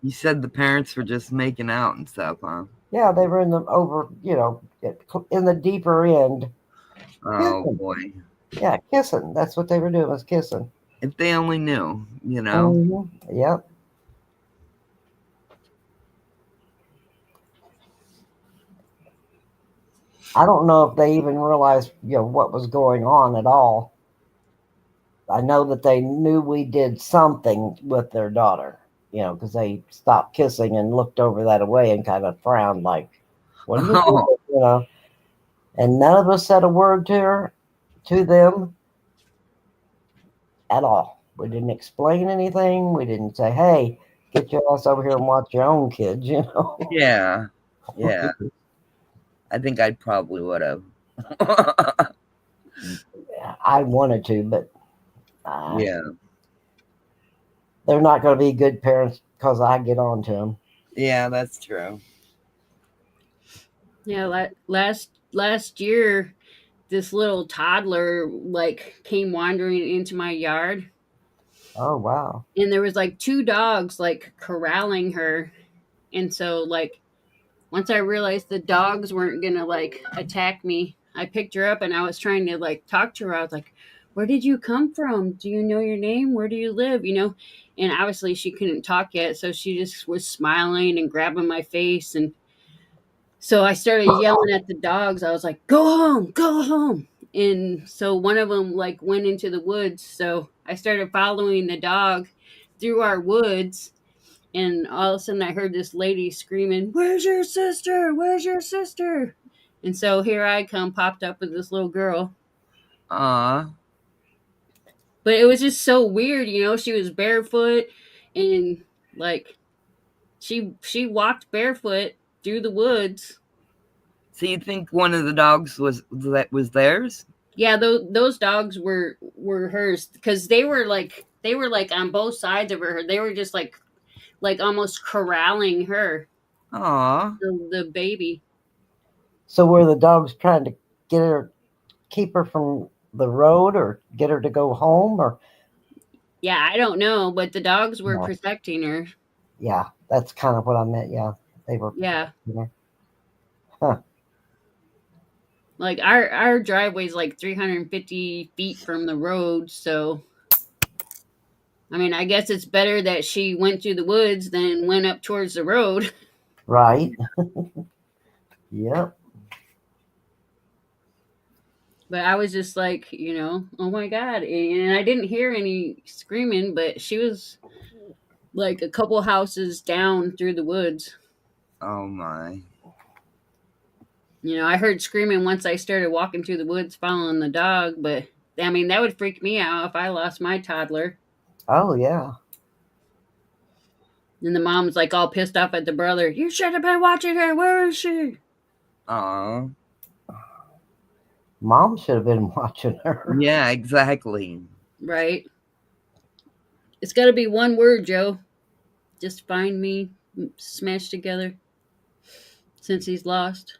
You said the parents were just making out and stuff, huh? Yeah, they were in the in the deeper end. Oh, Kissing. boy. Yeah, kissing. That's what they were doing, was kissing. If they only knew, you know? Mm-hmm. Yep. I don't know if they even realized, what was going on at all. I know that they knew we did something with their daughter, because they stopped kissing and looked over that way and kind of frowned like, what are you doing? And none of us said a word to them at all. We didn't explain anything. We didn't say, hey, get your ass over here and watch your own kids, Yeah. Yeah. I think I probably would have. I wanted to, but Yeah. They're not going to be good parents because I get on to them. Yeah, that's true. Yeah, last year, this little toddler like came wandering into my yard, Oh, wow. and there was like two dogs like corralling her, and so like once I realized the dogs weren't gonna like attack me, I picked her up and I was trying to like talk to her. I was like, "Where did you come from? Do you know your name? Where do you live?" You know, and obviously she couldn't talk yet, so she just was smiling and grabbing my face, and so I started yelling at the dogs. I was like, "Go home, go home!" And so one of them like went into the woods. So I started following the dog through our woods, and all of a sudden I heard this lady screaming, "Where's your sister? Where's your sister?" And so here I come, popped up with this little girl. Aw. But it was just so weird, you know. She was barefoot, and like she walked barefoot through the woods. So you think one of the dogs was theirs? Yeah, those dogs were hers because they were like on both sides of her. They were just like almost corralling her, Aw. the baby. So were the dogs trying to get her, keep her from the road or get her to go home? Or, Yeah, I don't know, but the dogs were No. protecting her. yeah, that's kind of what I meant. Yeah, they were. Yeah. Huh. Like our driveway's like 350 feet from the road, so I mean, I guess it's better that she went through the woods than went up towards the road. Right. Yep. But I was just like, you know, oh my god, and I didn't hear any screaming, but she was like a couple houses down through the woods. Oh my. You know, I heard screaming once I started walking through the woods following the dog, but I mean, that would freak me out if I lost my toddler. Oh, yeah. And the mom's like all pissed off at the brother. You should have been watching her. Where is she? Aw. Mom should have been watching her. Yeah, exactly. Right. It's got to be one word, Joe. Just find me, smashed together. Since he's lost.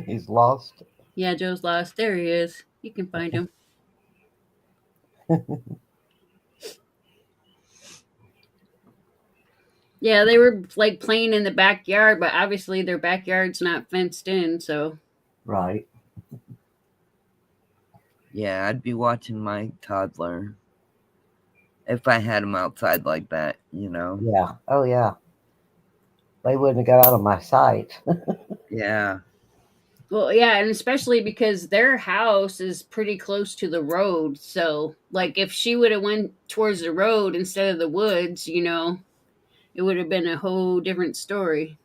He's lost. Yeah, Joe's lost. There he is. You can find him. Yeah, they were like playing in the backyard, but obviously their backyard's not fenced in, so Right. Yeah, I'd be watching my toddler if I had him outside like that, you know? Yeah. Oh, yeah. They wouldn't have got out of my sight. Yeah. well, yeah, and especially because their house is pretty close to the road, so like if she would have went towards the road instead of the woods, you know, it would have been a whole different story.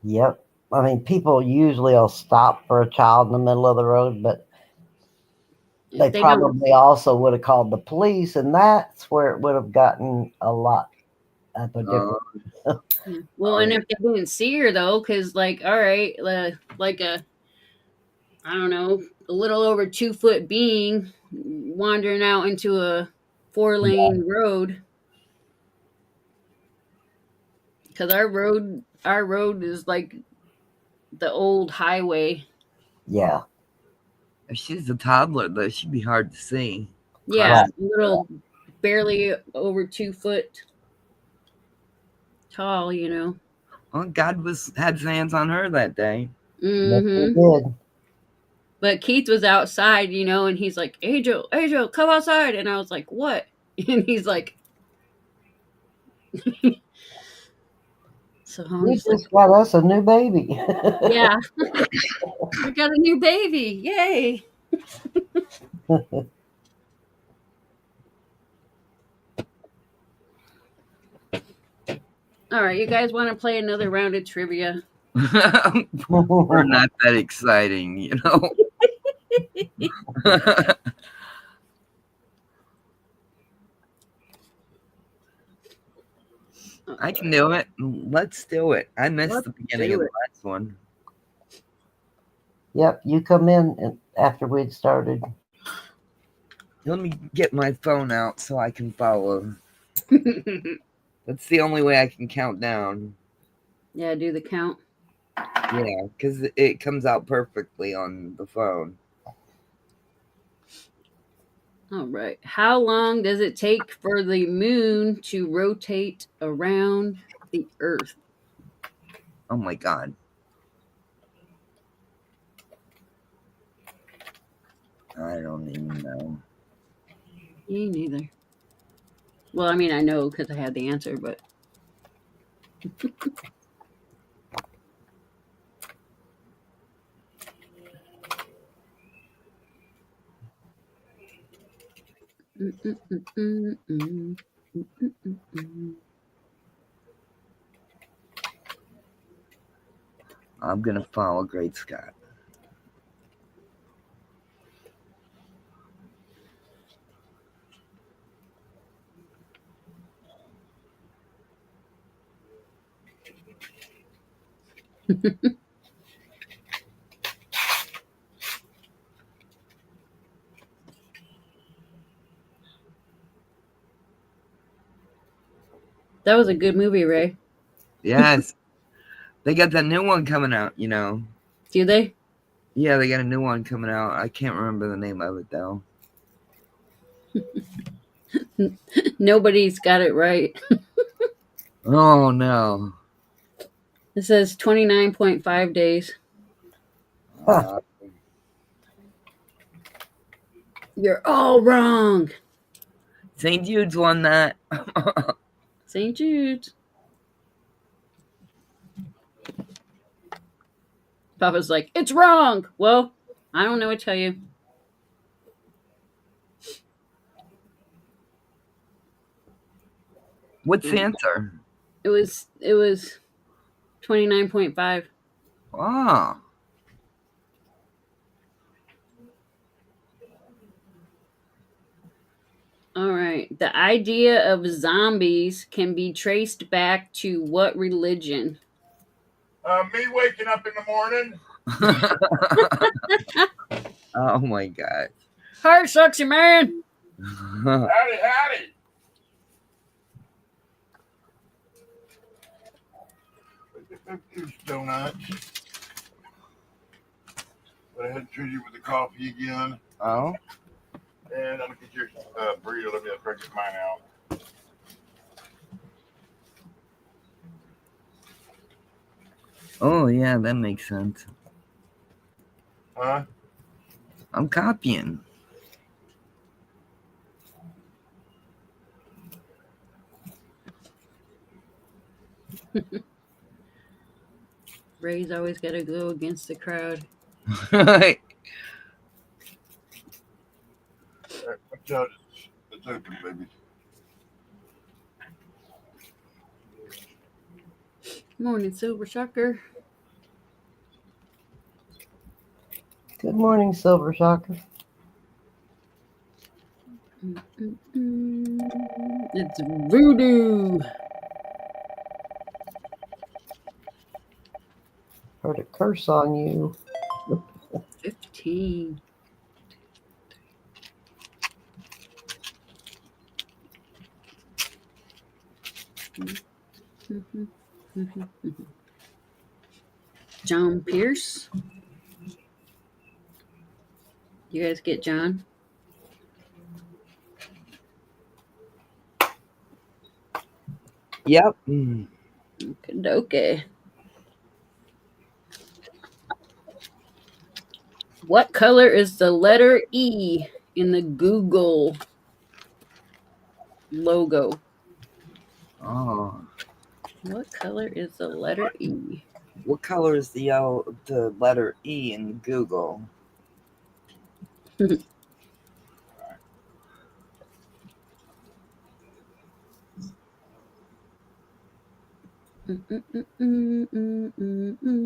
Yep. I mean, people usually will stop for a child in the middle of the road, but they If they don't, probably also would have called the police, and that's where it would have gotten a lot of a different. yeah. Well, and if they didn't see her though, because like, all right, like a, I don't know, a little over 2 foot being wandering out into a 4-lane road, because our road is like the old highway. Yeah. If she's a toddler, though, she'd be hard to see. Yeah, a little, barely over 2 foot tall, you know. Well, God had his hands on her that day. Yes, they Hmm. did. But Keith was outside, you know, and he's like, Angel, come outside. And I was like, what? And he's like, so I'm We just like, just got us a new baby. yeah, we got a new baby. Yay. All right, you guys want to play another round of trivia? We're not that exciting, you know? I can do it. Let's do it. I missed Let's the beginning of do the it. last one. Yep, you come in after we'd started. Let me get my phone out so I can follow. That's the only way I can count down. Yeah, do the count. Yeah, because it comes out perfectly on the phone. All right. How long does it take for the moon to rotate around the Earth? Oh my god. I don't even know. Me neither. Well, I mean, I know because I had the answer, but I'm gonna follow Great Scott. that was a good movie, Ray. Yes. They got that new one coming out, you know. Do they? Yeah, they got a new one coming out. I can't remember the name of it though. Nobody's got it right. Oh no. It says 29.5 days. Uh, You're all wrong. St. Jude's won that. St. Jude's. Papa's like, it's wrong. Well, I don't know what to tell you. What's the answer? It was 29.5. Oh. All right. The idea of zombies can be traced back to what religion? Me waking up in the morning. Oh my god. Heart sucks you, man. Howdy, howdy. Here's donuts. But I had to treat you with the coffee again. Oh. And I'm gonna get your burrito. Let me try to get mine out. Oh yeah, that makes sense. Huh? I'm copying. Ray's always got to go against the crowd. Watch out. It's open, baby. Morning, Silver Shocker. Good morning, Silver Shocker. It's voodoo. Heard a curse on you. 15. John Pierce. You guys get John? Yep. Okay. What color is the letter E in the Google logo? Oh. What color is the letter E? What color is the letter E in Google?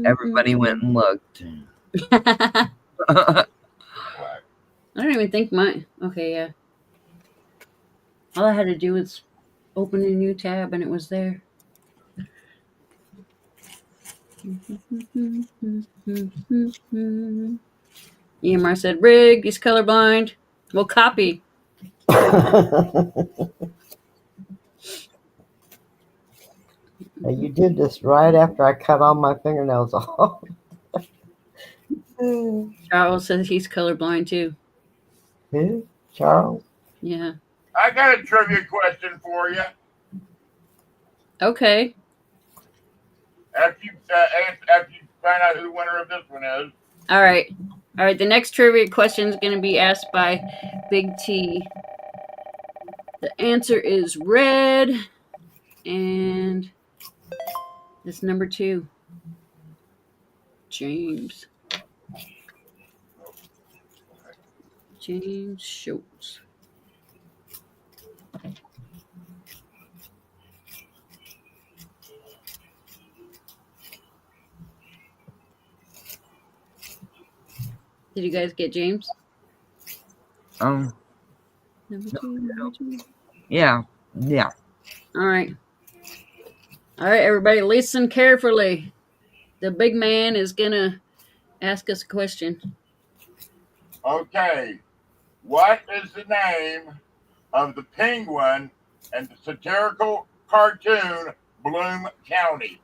Everybody went and looked. I don't even think mine. Okay, yeah. All I had to do was open a new tab and it was there. EMR said, Rig, he's colorblind. Well, copy. Now, you did this right after I cut all my fingernails off. Charles says he's colorblind too. Who? Charles? Yeah. I got a trivia question for you. Okay. After you find out who the winner of this one is. All right. All right. The next trivia question is going to be asked by Big T. The answer is red. And it's number 2. James. James Schultz. Did you guys get James? Number 2, number 2. Yeah. All right. All right, everybody, listen carefully. The big man is going to ask us a question. Okay. What is the name of the penguin in the satirical cartoon Bloom County?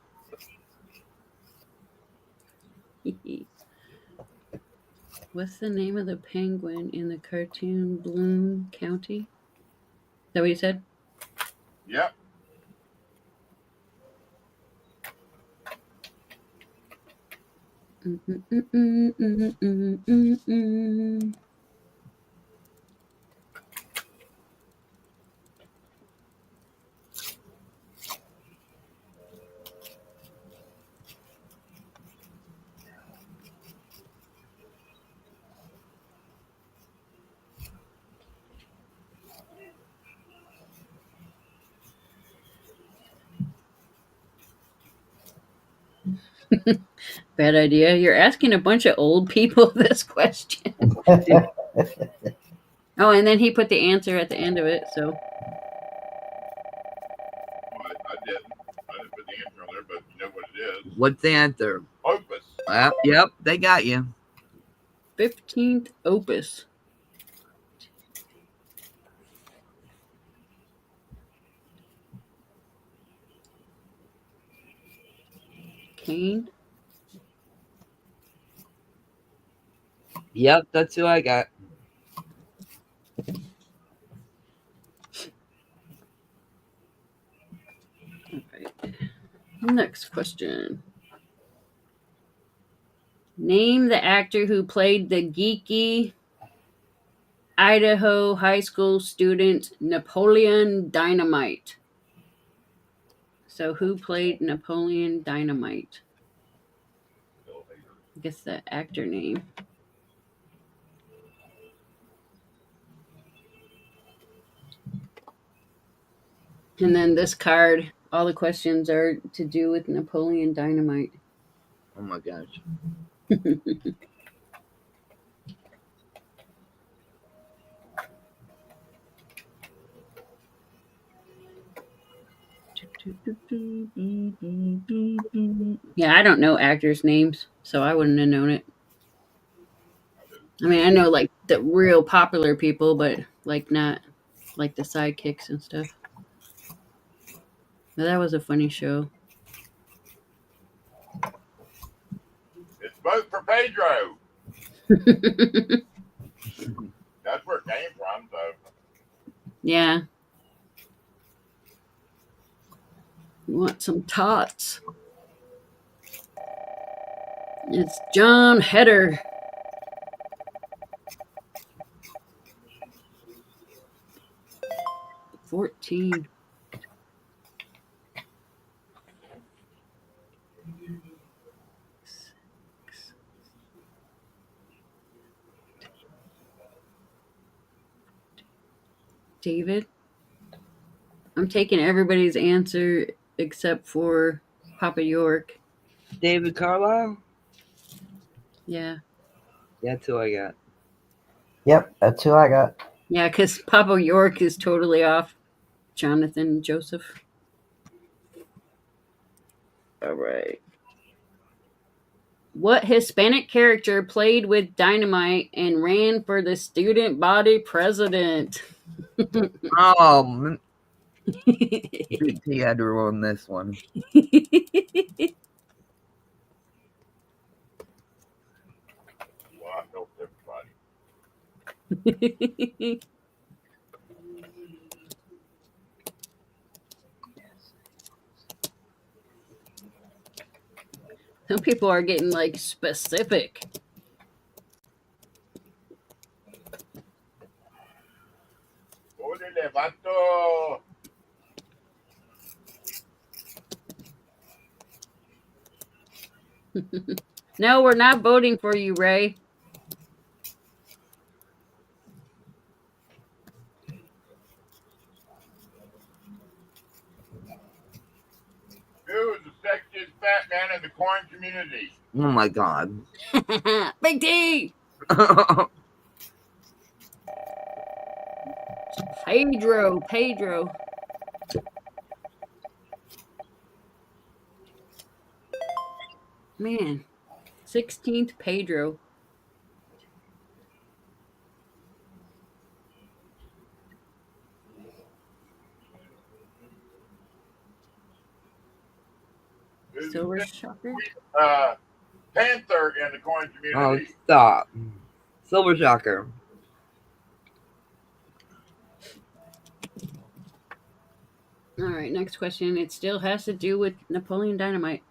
What's the name of the penguin in the cartoon Bloom County? Is that what you said? Yep. Bad idea. You're asking a bunch of old people this question. Oh, and then he put the answer at the end of it, so. Well, I didn't put the answer on there, but you know what it is. What's the answer? Opus. Yep, they got you. 15th opus. Kane. Yep, that's who I got. Right. Next question. Name the actor who played the geeky Idaho high school student Napoleon Dynamite. So who played Napoleon Dynamite? I guess the actor name. And then this card, all the questions are to do with Napoleon Dynamite. Oh my gosh. Yeah, I don't know actors' names, so I wouldn't have known it. I mean, I know like the real popular people, but like not like the sidekicks and stuff. But that was a funny show. It's vote for Pedro. That's where it came from, so. Yeah. You want some tots? It's John Heder. $14. David? I'm taking everybody's answer except for Papa York. David Carlisle? Yeah. That's who I got. Yep, that's who I got. Yeah, because Papa York is totally off. Jonathan Joseph. All right. What Hispanic character played with Dynamite and ran for the student body president? Oh, Big T had to ruin this one. Well, I helped everybody. Some people are getting like specific. Órale, vato. No, we're not voting for you, Ray. Who is the sexiest fat man in the corn community? Oh my god. Big T. Pedro. Man, 16th Pedro. Who's Silver the Shocker. panther in the corn Oh, community? stop. Silver Shocker. All right, next question. It still has to do with Napoleon Dynamite.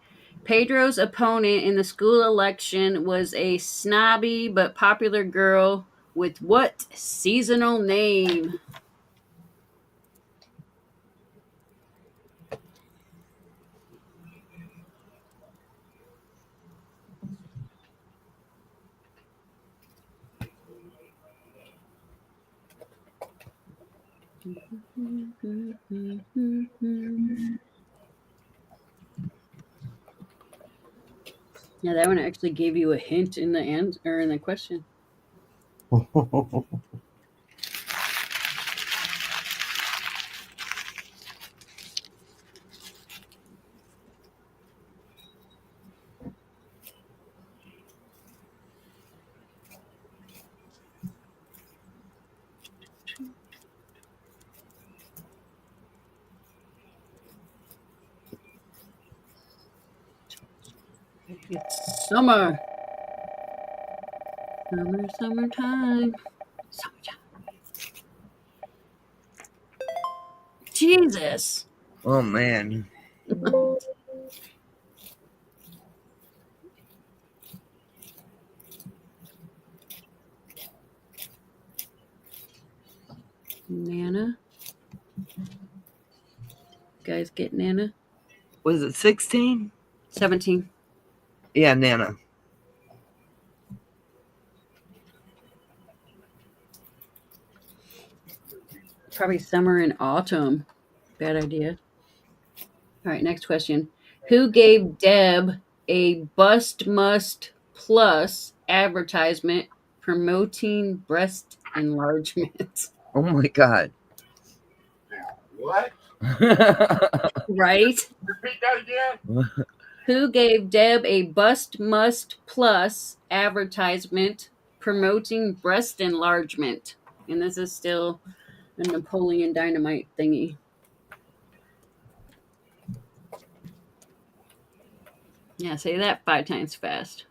Pedro's opponent in the school election was a snobby but popular girl with what seasonal name? Yeah, that one actually gave you a hint in the answer or in the question. It's summer. Summertime. Jesus. Oh man. Nana. Guys get Nana? Was it 16? 17. Yeah, Nana. Probably summer and autumn. Bad idea. All right, next question. Who gave Deb a Bust Must Plus advertisement promoting breast enlargement? Oh my god. What? Right? Repeat that again? Who gave Deb a Bust Must Plus advertisement promoting breast enlargement? And this is still a Napoleon Dynamite thingy. Yeah, say that 5 times fast.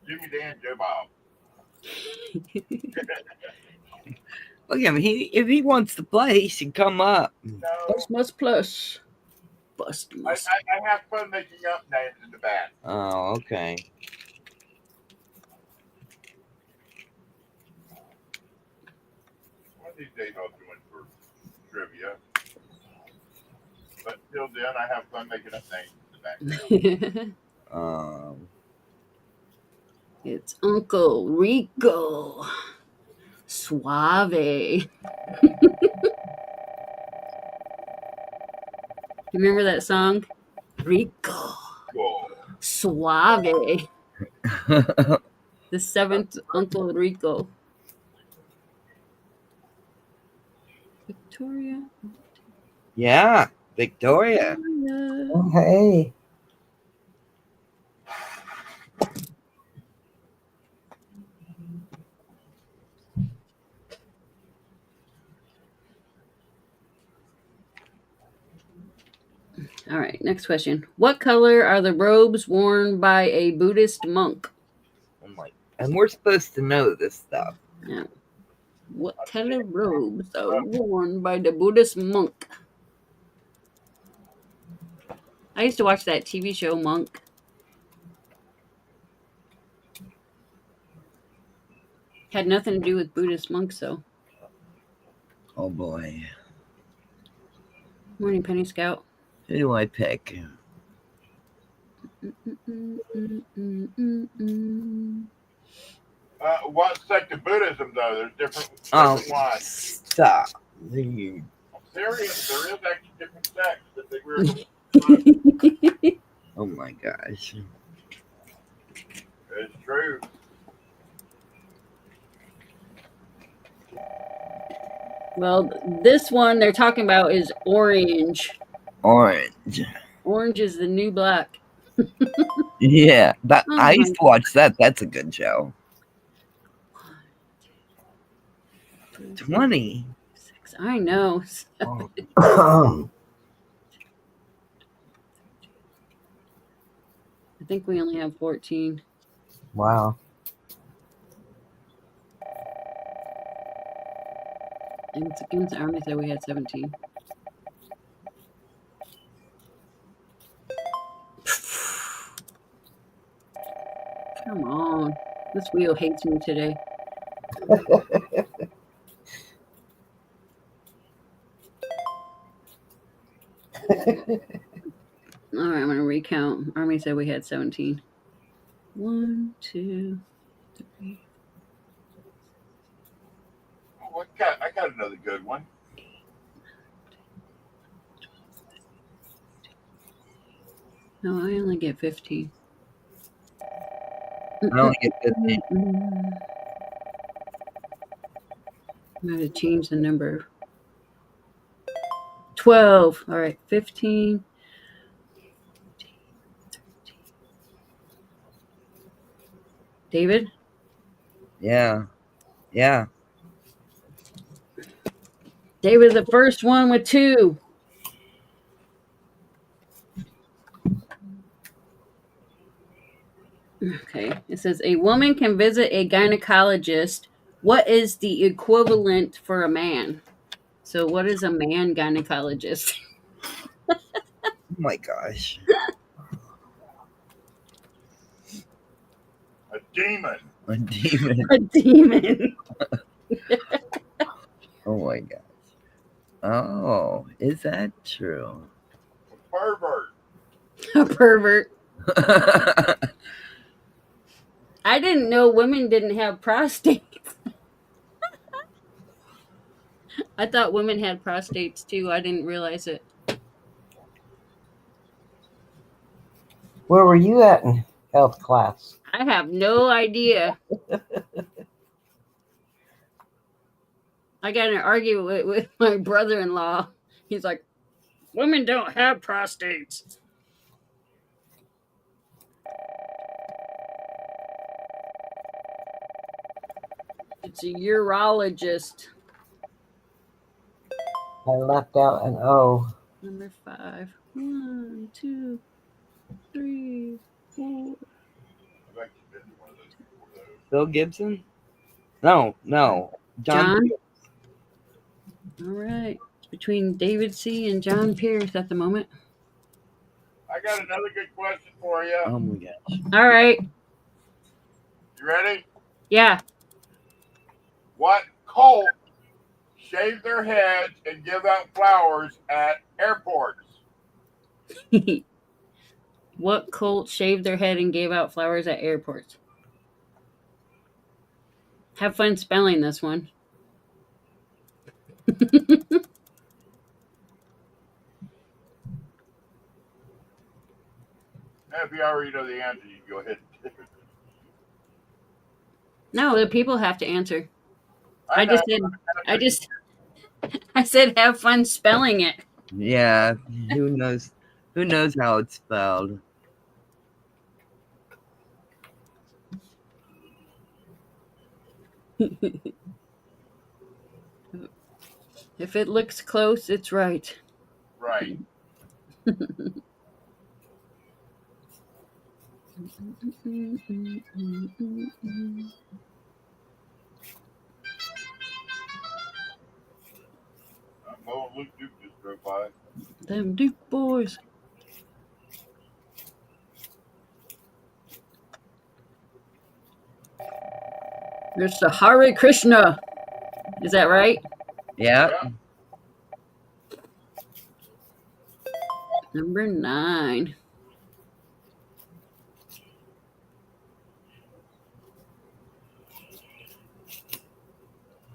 Jimmy Dan Joe Bob. Look at him. If he wants to play, he should come up. No, Bust Must Plus. Bust I Must. have fun making up names in the back. Oh, okay. One of these days I'll do one for trivia. But till then, I have fun making up names in the back. It's Uncle Rico. Suave. You remember that song? Rico. Cool. Suave. The 7th Uncle Rico. Victoria. Yeah, Victoria. Hey. All right, next question. What color are the robes worn by a Buddhist monk? I'm like, and we're supposed to know this stuff. Now, what color robes are worn by the Buddhist monk? I used to watch that TV show, Monk. Had nothing to do with Buddhist monks, though. Oh boy. Morning, Penny Scout. Who do I pick? What sect of Buddhism, though? There's different Oh, ones. stop. I'm serious. There is actually different sects that they were. Oh my gosh. It's true. Well, this one they're talking about is orange. Orange. Orange is the new black. Yeah, that Oh I my used to watch that. That's a good show. 20. I know. Oh. I think we only have 14. Wow. And it's against Army said we had 17. Come on. This wheel hates me today. All right, I'm going to recount. Army said we had 17. 1, 2, 3. Oh, I got another good one. No, I only get 15. I only get 15. I'm going to change the number. 12. All right, 15. David? Yeah. Yeah. David, the first one with 2. Okay, it says a woman can visit a gynecologist. What is the equivalent for a man? So, what is a man gynecologist? Oh my gosh. A demon. A demon. A demon. Oh my gosh. Oh, is that true? A pervert. A pervert. I didn't know women didn't have prostates. I thought women had prostates too. I didn't realize it. Where were you at in health class? I have no idea. I got in an argument with my brother-in-law. He's like, women don't have prostates. It's a urologist. I left out an O. Number 5. 1, 2, 3, 4. I've actually been to one of those before, though. Bill Gibson? No. John? All right. It's between David C. and John Pierce at the moment. I got another good question for you. Oh my gosh. All right. You ready? Yeah. What cult shave their heads and give out flowers at airports? What cult shaved their head and gave out flowers at airports? Have fun spelling this one. If you already know the answer, you can go ahead and take it. No, the people have to answer. I know. said have fun spelling it. Yeah. Who knows? Who knows how it's spelled? If it looks close, it's right. Right. Mo and Luke Duke just drove by. Them Duke boys. There's the Hare Krishna. Is that right? Yeah. Number 9.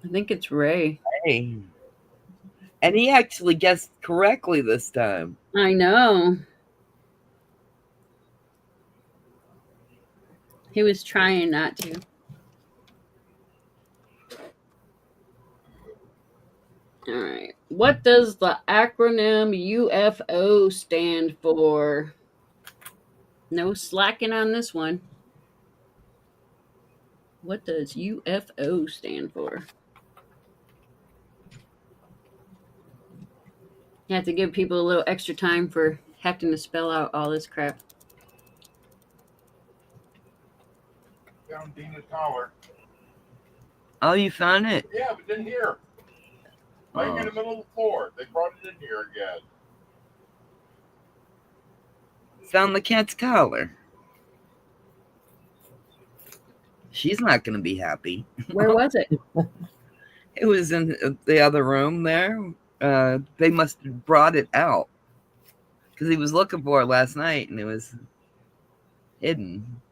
I think it's Ray. Hey. And he actually guessed correctly this time. I know. He was trying not to. All right. What does the acronym UFO stand for? No slacking on this one. What does UFO stand for? You have to give people a little extra time for having to spell out all this crap. Found Dina's collar. Oh, you found it? Yeah, but didn't hear. Laying in the middle of the floor. They brought it in here again. Found the cat's collar. She's not going to be happy. Where was it? It was in the other room there. They must have brought it out because he was looking for it last night and it was hidden.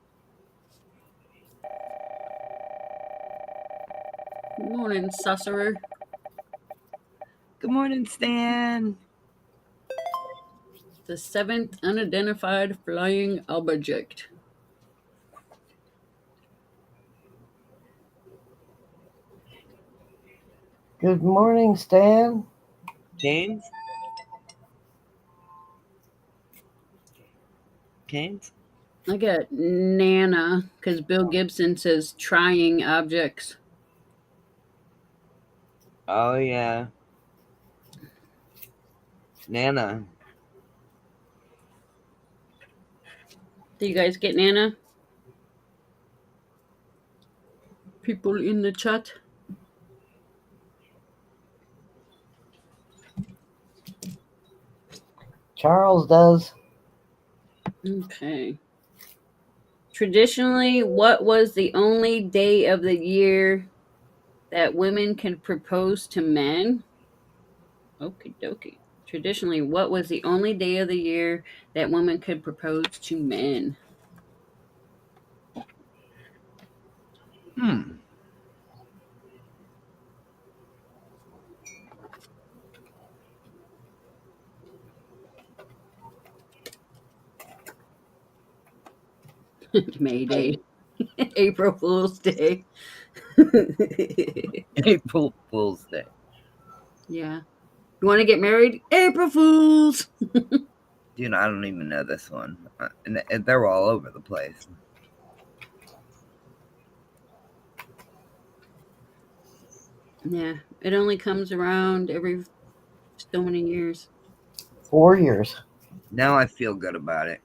Good morning, Susserer. Good morning, Stan. The 7th unidentified flying object. Good morning, Stan. James? James? I got Nana because Bill Gibson says trying objects. Oh, yeah. Nana. Do you guys get Nana? People in the chat. Charles does. Okay. Traditionally, what was the only day of the year that women can propose to men? Okie dokie. Traditionally, what was the only day of the year that women could propose to men? May Day. April Fool's Day. April Fool's Day. Yeah. You want to get married? April Fools! Dude, I don't even know this one. And they're all over the place. Yeah. It only comes around every so many years. 4 years. Now I feel good about it.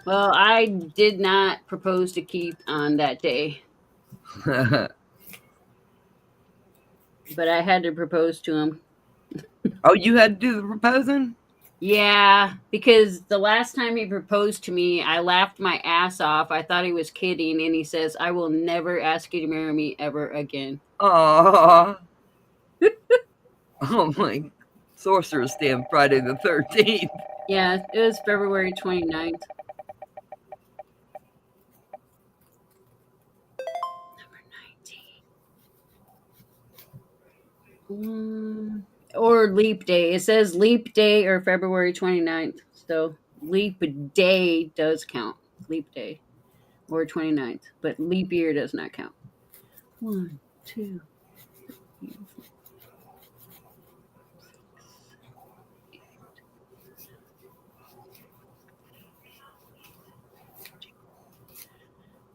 Well, I did not propose to Keith on that day, but I had to propose to him. Oh, you had to do the proposing? Yeah, because the last time he proposed to me, I laughed my ass off. I thought he was kidding, and he says, "I will never ask you to marry me ever again." Aww. Oh my. Sorcerer's Stand Friday the 13th. Yeah, it was February 29th. Number 19. Or leap day. It says leap day or February 29th. So leap day does count. Leap day or 29th. But leap year does not count. 1, 2, 3, 4.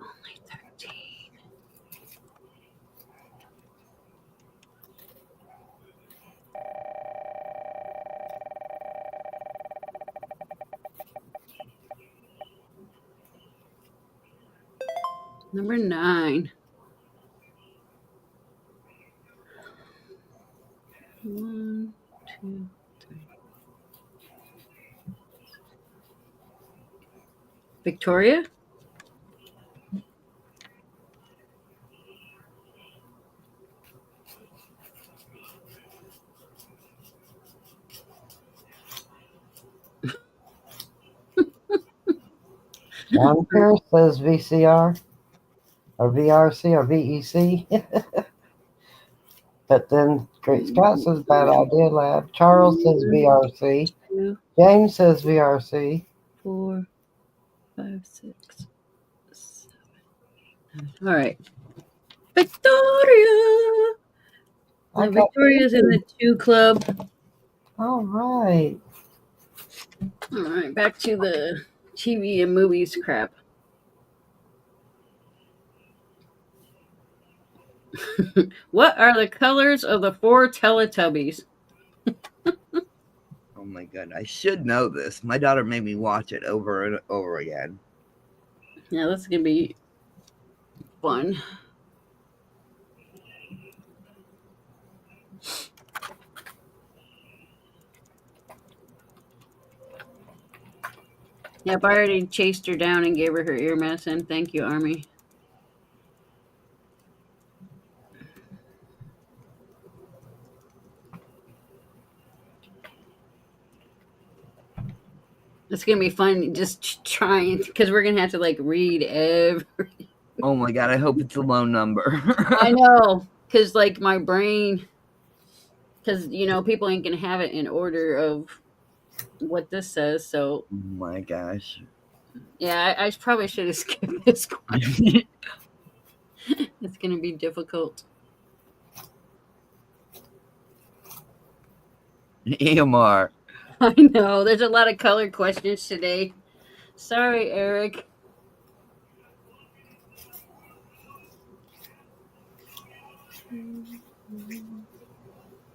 Only 13. Number 9. 1, 2, 3. Victoria? John Pierce says VCR or VRC or VEC. But then Great Scott says bad idea, lad. Charles says VRC. 2, James says VRC. 4, 5, 6, 7. All right. Victoria! I Now, got Victoria's in the 2 club. All right. All right, back to the TV and movies crap. What are the colors of the 4 Teletubbies? Oh my god, I should know this. My daughter made me watch it over and over again. Now this is gonna be fun. Yep, I already chased her down and gave her ear medicine. Thank you, Army. It's gonna be fun just trying because we're gonna have to like read every. Oh my god, I hope it's a low number. I know, because like my brain, because people ain't gonna have it in order of what this says. So Oh my gosh. yeah, I probably should have skipped this one. It's gonna be difficult. EMR. I know. There's a lot of color questions today. Sorry, Eric.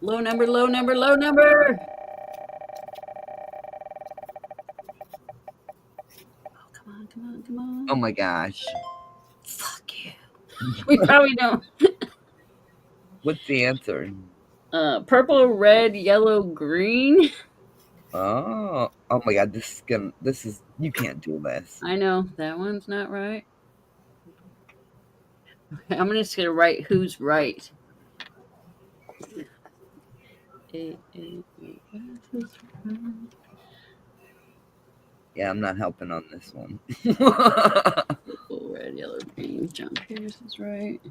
Low number, low number, low number. Oh, come on, come on, come on. Oh my gosh. Fuck you. We probably don't. What's the answer? Purple, red, yellow, green. Oh my god, this is you can't do this. I know that one's not right. Okay, I'm just gonna write who's right. Yeah, I'm not helping on this one. Purple, red, yellow, green. John Pierce is right.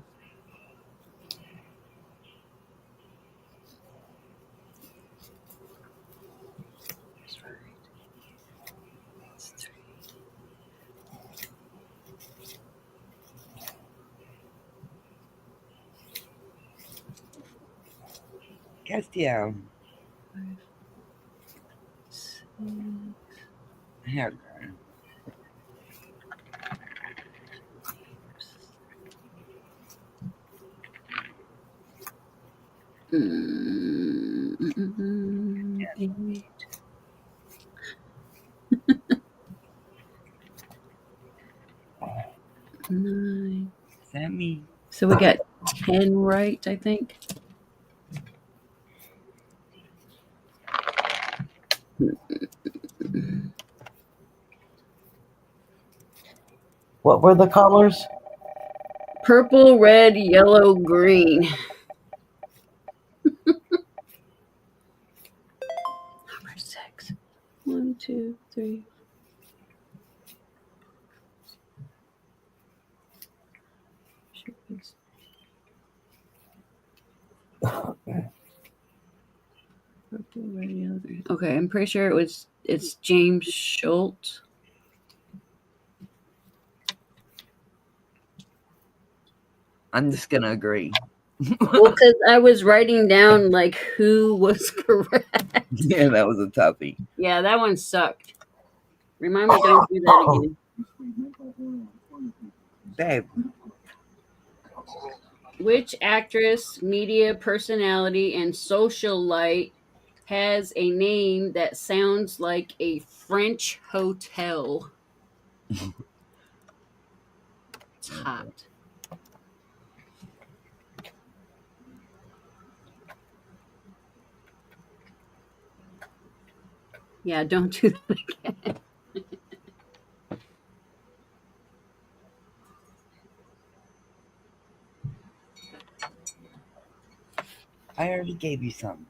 That's right. That's 3. Castiel. 5, 6. Here. Eight. Nine. Is that me? So we got 10 right, I think. What were the colors? Purple, red, yellow, green. Number 6. 1, 2, 3. Purple, red, yellow, green. Okay, I'm pretty sure it's James Schultz. I'm just gonna agree. Well, because I was writing down like who was correct. Yeah, that was a toughie. Yeah, that one sucked. Remind me, don't do that again. Babe. Which actress, media personality, and socialite has a name that sounds like a French hotel? It's hot. Yeah, don't do that again. I already gave you some.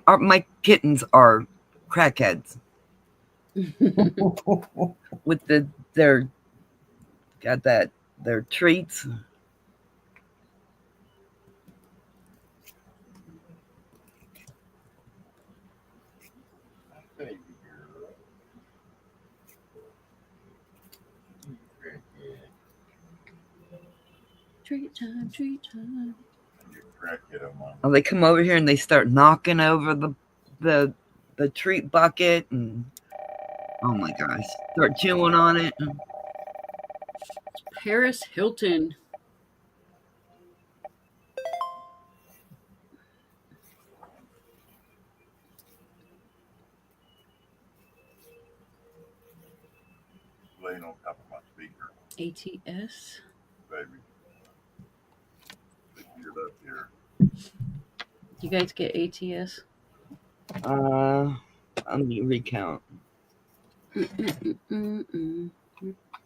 My kittens are crackheads with their treats. Baby girl. Treat time, treat time. You crackhead of mine. Oh, they come over here and they start knocking over the treat bucket and oh my gosh, start chewing on it. Paris Hilton. Laying on top of my speaker, ATS. baby. Stick it up here. You guys get ATS? Let me recount.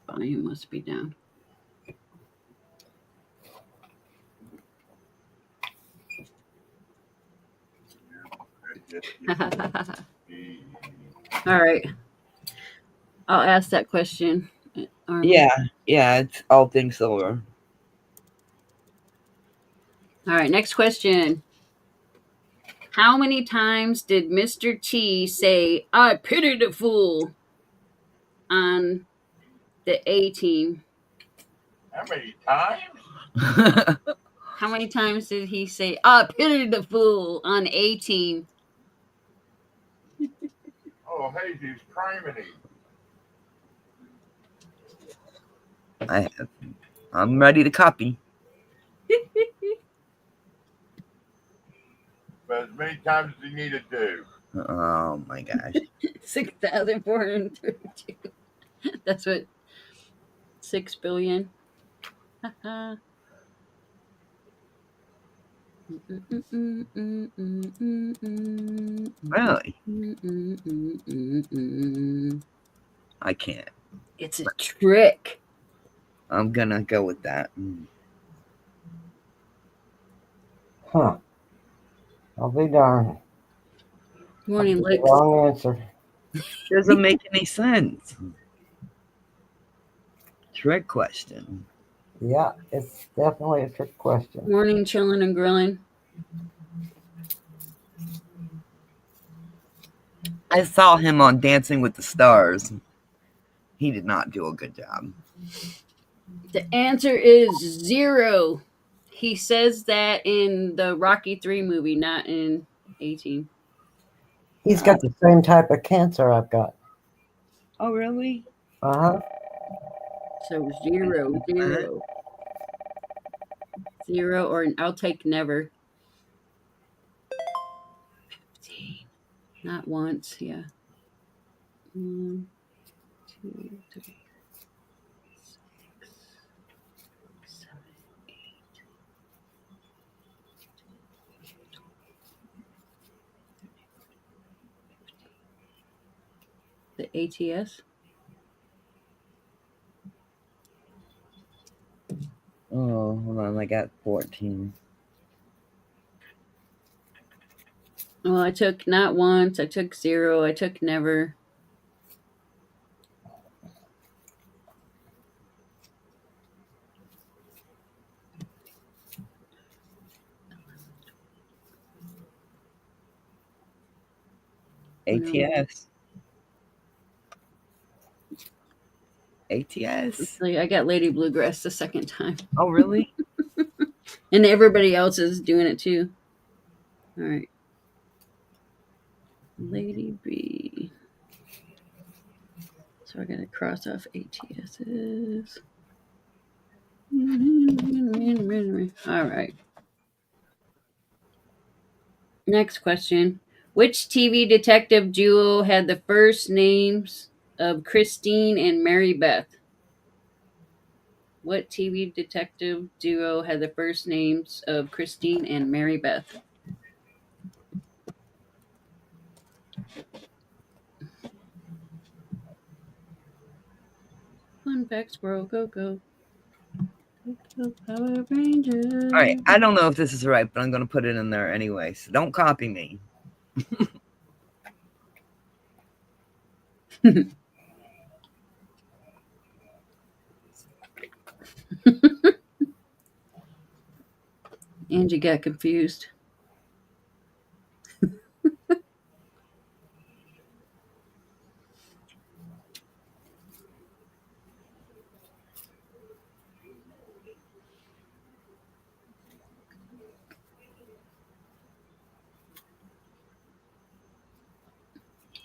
Volume must be down. All right. I'll ask that question. Yeah, it's all things silver. All right, next question. How many times did Mr. T say, "I pity the fool" on the A team? How many times? How many times did he say, "I pity the fool" on A team? Oh, Jesus, criminy. I'm ready to copy. But as many times as you needed to. Oh my gosh. 6,432. That's what 6 billion. Really? I can't. It's a trick. I'm gonna go with that. Huh. I'll be darned. Morning, Lex. Wrong answer. Doesn't make any sense. Trick question. Yeah, it's definitely a trick question. Morning, chilling and grilling. I saw him on Dancing with the Stars. He did not do a good job. The answer is 0. He says that in the Rocky 3 movie, not in 18. He's got the same type of cancer I've got. Oh, really? Uh-huh. So 0. 0, or I'll take never. 15. Not once, yeah. 1, 2, 3, 6, 7, 8. The ATS? Oh, hold on. I got 14. Well, I took not once, I took 0, I took never. ATS. ATS. I got Lady Bluegrass the second time. Oh, really? And everybody else is doing it too. All right. Lady B. So I got to cross off ATSs. All right. Next question. Which TV detective duo had the first names of Christine and Mary Beth? What TV detective duo had the first names of Christine and Mary Beth? Fun facts, bro. Go, go. Go, Power Rangers. All right. I don't know if this is right, but I'm going to put it in there anyway. So don't copy me. Angie got confused.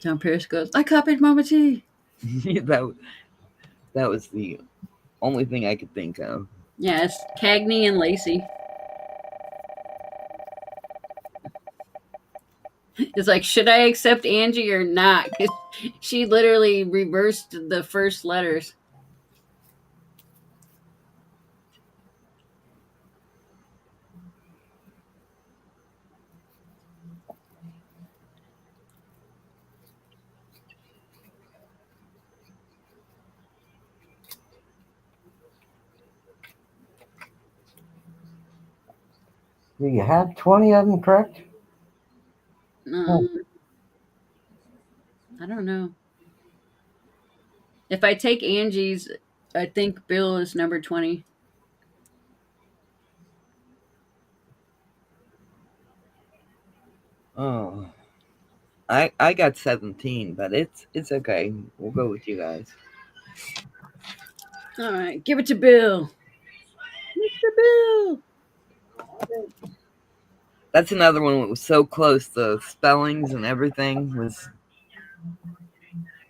Tom Pierce goes, I copied Mama T. that was the only thing I could think of. Yeah, it's Cagney and Lacey. It's like, should I accept Angie or not? 'Cause she literally reversed the first letters. Do you have 20 of them correct? I don't know. If I take Angie's, I think Bill is number 20. Oh, I got 17, but it's okay. We'll go with you guys. All right, give it to Bill. Mr. Bill. That's another one that was so close. The spellings and everything was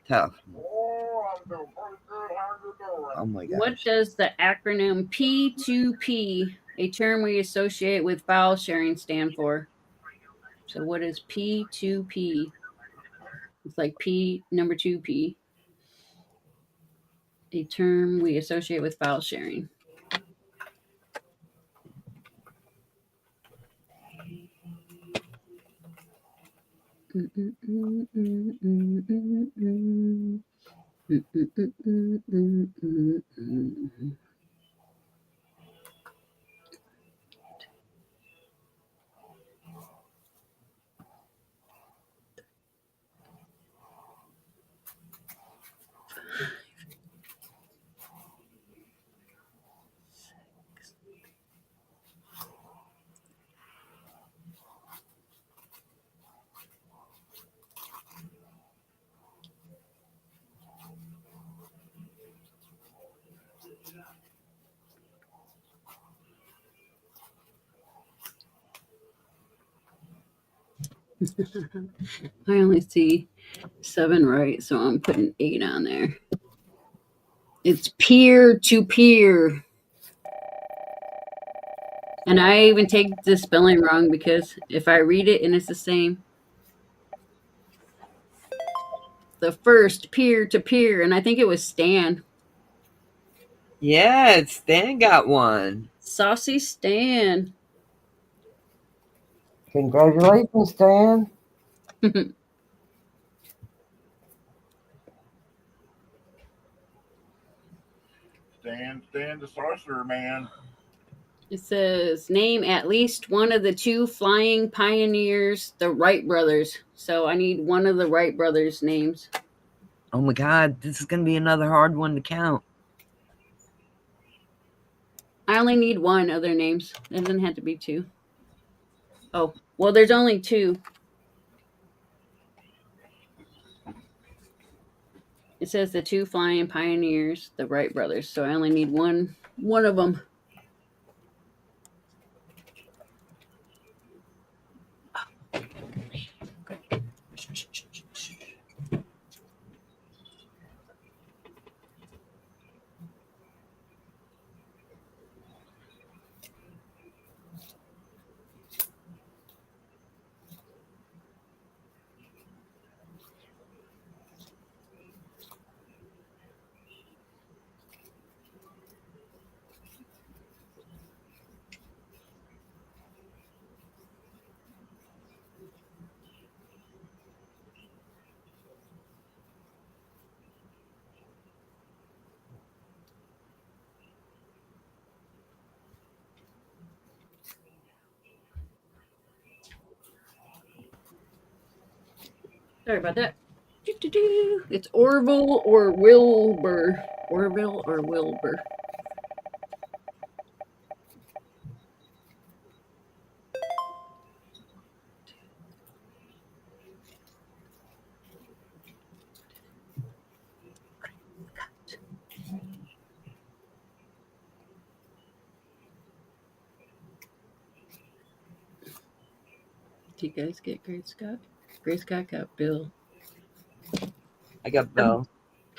tough. Oh, I'm doing pretty good. How you doing? Oh my gosh. What does the acronym P2P, a term we associate with file sharing, stand for? So what is P2P? It's like P number 2P, a term we associate with file sharing. I only see 7 right, so I'm putting 8 on there. It's peer to peer. And I even take the spelling wrong because if I read it and it's the same. The first peer to peer, and I think it was Stan. Yeah, Stan got one. Saucy Stan. Congratulations, Stan. Stan the Sorcerer Man. It says, name at least one of the 2 flying pioneers, the Wright brothers. So I need one of the Wright brothers' names. Oh my God, this is gonna be another hard one to count. I only need one of their names. It doesn't have to be 2. Oh, well, there's only 2. It says the 2 flying pioneers, the Wright brothers. So I only need one of them. Sorry about that. Doo-doo-doo. It's Orville or Wilbur. Orville or Wilbur. Do you guys get Great Scott? Great Scott got Bill. I got Bill.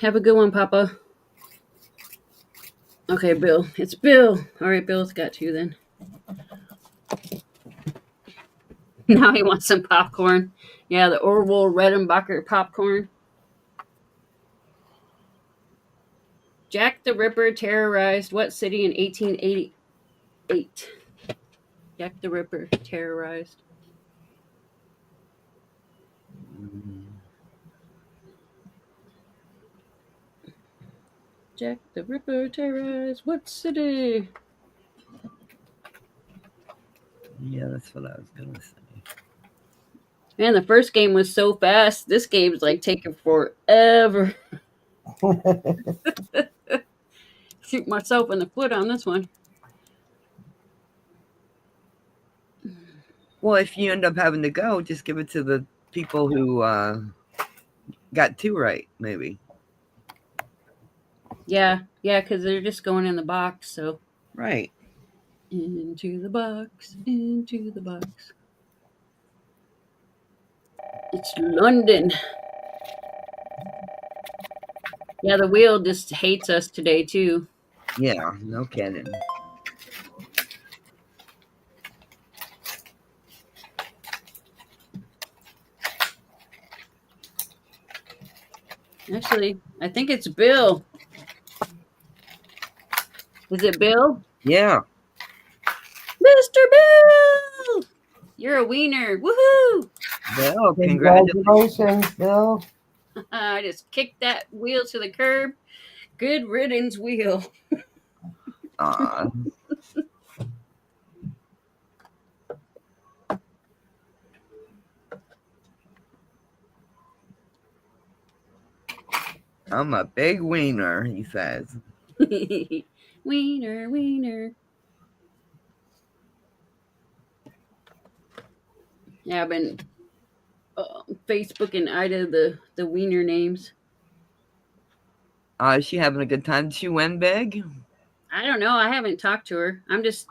Have a good one, Papa. Okay, Bill. It's Bill. All right, Bill's got two then. Now he wants some popcorn. Yeah, the Orville Redenbacher popcorn. Jack the Ripper terrorized what city in 1888? Jack the Ripper terrorized. Jack the Ripper terrorized what city? Yeah, that's what I was gonna say. Man, the first game was so fast. This game's like taking forever. Shoot myself in the foot on this one. Well, if you end up having to go, just give it to the people who got two right, maybe. Yeah, because they're just going in the box. So Right. into the box, into the box. It's London. Yeah, the wheel just hates us today too. Yeah, no kidding. Actually, I think it's Bill. Is it Bill? Yeah. Mr. Bill! You're a wiener. Woohoo! Well, congratulations. Congratulations, Bill. I just kicked that wheel to the curb. Good riddance, wheel. Aw. I'm a big wiener, he says. Wiener, wiener. Yeah, I've been Facebooking Ida the wiener names. Is she having a good time? Did she win big? I don't know. I haven't talked to her. I'm just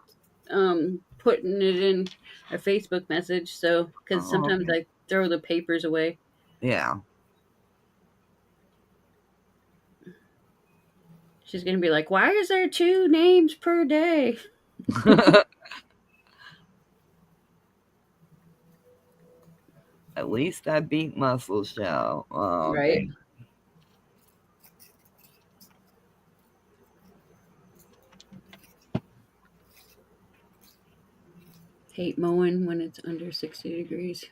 putting it in a Facebook message. So, because sometimes okay. I throw the papers away. Yeah. She's going to be like, why is there 2 names per day? At least I beat Muscle Show. Oh, Right. okay. Hate mowing when it's under 60 degrees.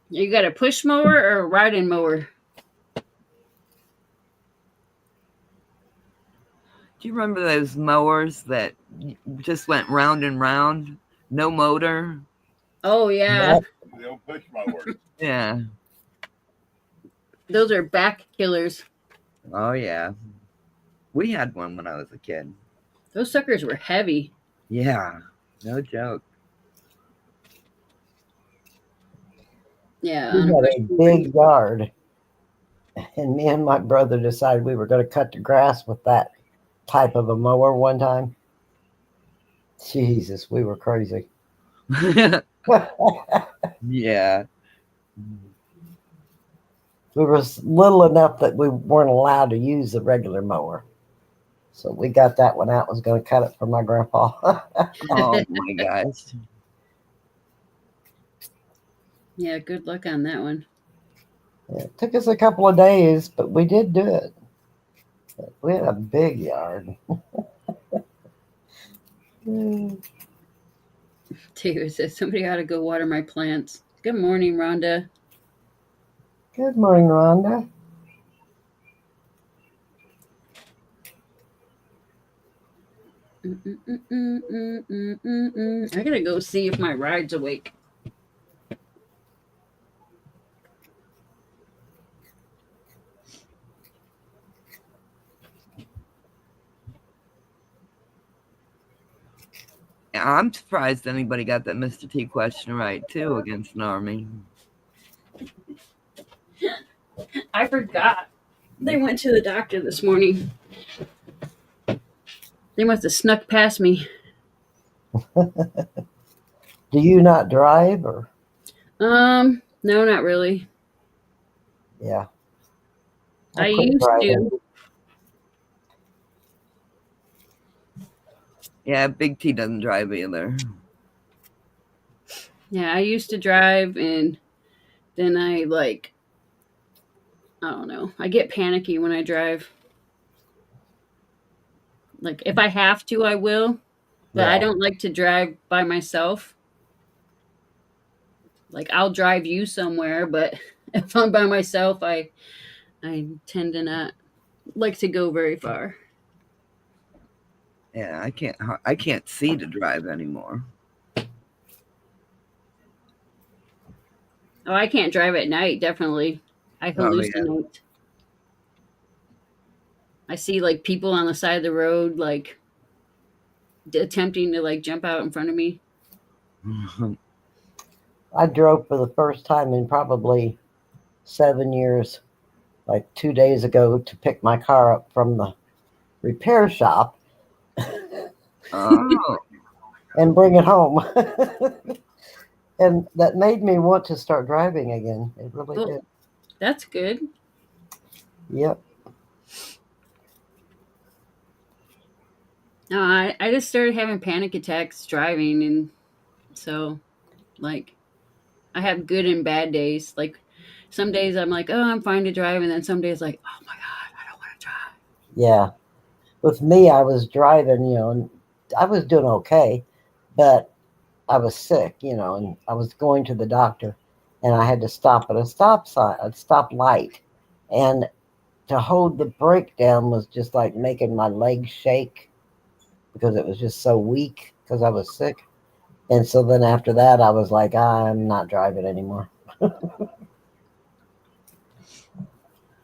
You got a push mower or a riding mower? Do you remember those mowers that just went round and round? No motor? Oh, yeah. Yep. The old push mower. Yeah. Those are back killers. Oh, yeah. We had one when I was a kid. Those suckers were heavy. Yeah. No joke. Yeah. We on a had push a mower. big yard, and me and my brother decided we were going to cut the grass with that type of a mower one time. Jesus, we were crazy. Yeah. We were little enough that we weren't allowed to use the regular mower. So we got that one out, was going to cut it for my grandpa. Oh, my gosh. Yeah, good luck on that one. It took us a couple of days, but we did do it. We had a big yard. David says somebody ought to go water my plants. Good morning, Rhonda. Good morning, Rhonda. I gotta go see if my ride's awake. I'm surprised anybody got that Mr. T question right too against an army. I forgot. They went to the doctor this morning. They must have snuck past me. Do you not drive or? No, not really. Yeah. I quit used driving. to. Yeah, Big T doesn't drive either. Yeah, I used to drive, and then I don't know. I get panicky when I drive. Like if I have to, I will, but I Yeah. don't like to drive by myself. Like I'll drive you somewhere, but if I'm by myself, I tend to not like to go very far. Yeah, I can't see to drive anymore. Oh, I can't drive at night, definitely. I Oh yeah. hallucinate. I see like people on the side of the road attempting to jump out in front of me. I drove for the first time in probably 7 years, like 2 days ago, to pick my car up from the repair shop Oh, and bring it home. And that made me want to start driving again. It really Oh, did. that's good. Yep. No, I just started having panic attacks driving, and so like I have good and bad days. Like some days I'm like, oh, I'm fine to drive, and then some days like, oh my god, I don't want to drive. Yeah. With me, I was driving, and I was doing okay, but I was sick, and I was going to the doctor, and I had to stop at a stop sign, a stop light, and to hold the brake down was just like making my legs shake because it was just so weak because I was sick. And so then after that, I was like, I'm not driving anymore.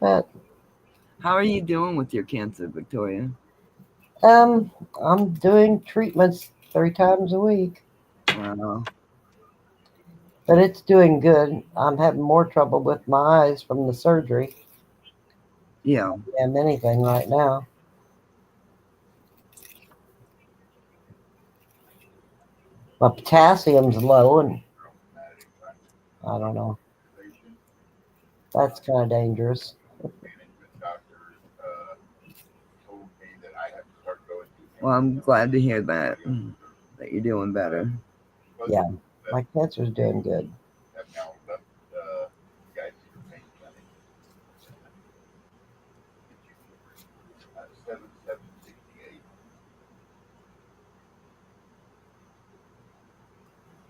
But how are you doing with your cancer, Victoria? I'm doing treatments 3 times a week, Wow. but it's doing good. I'm having more trouble with my eyes from the surgery Yeah. than anything right now. My potassium's low, and I don't know. That's kind of dangerous. Well, I'm glad to hear that you're doing better. Yeah, my cancer's doing good.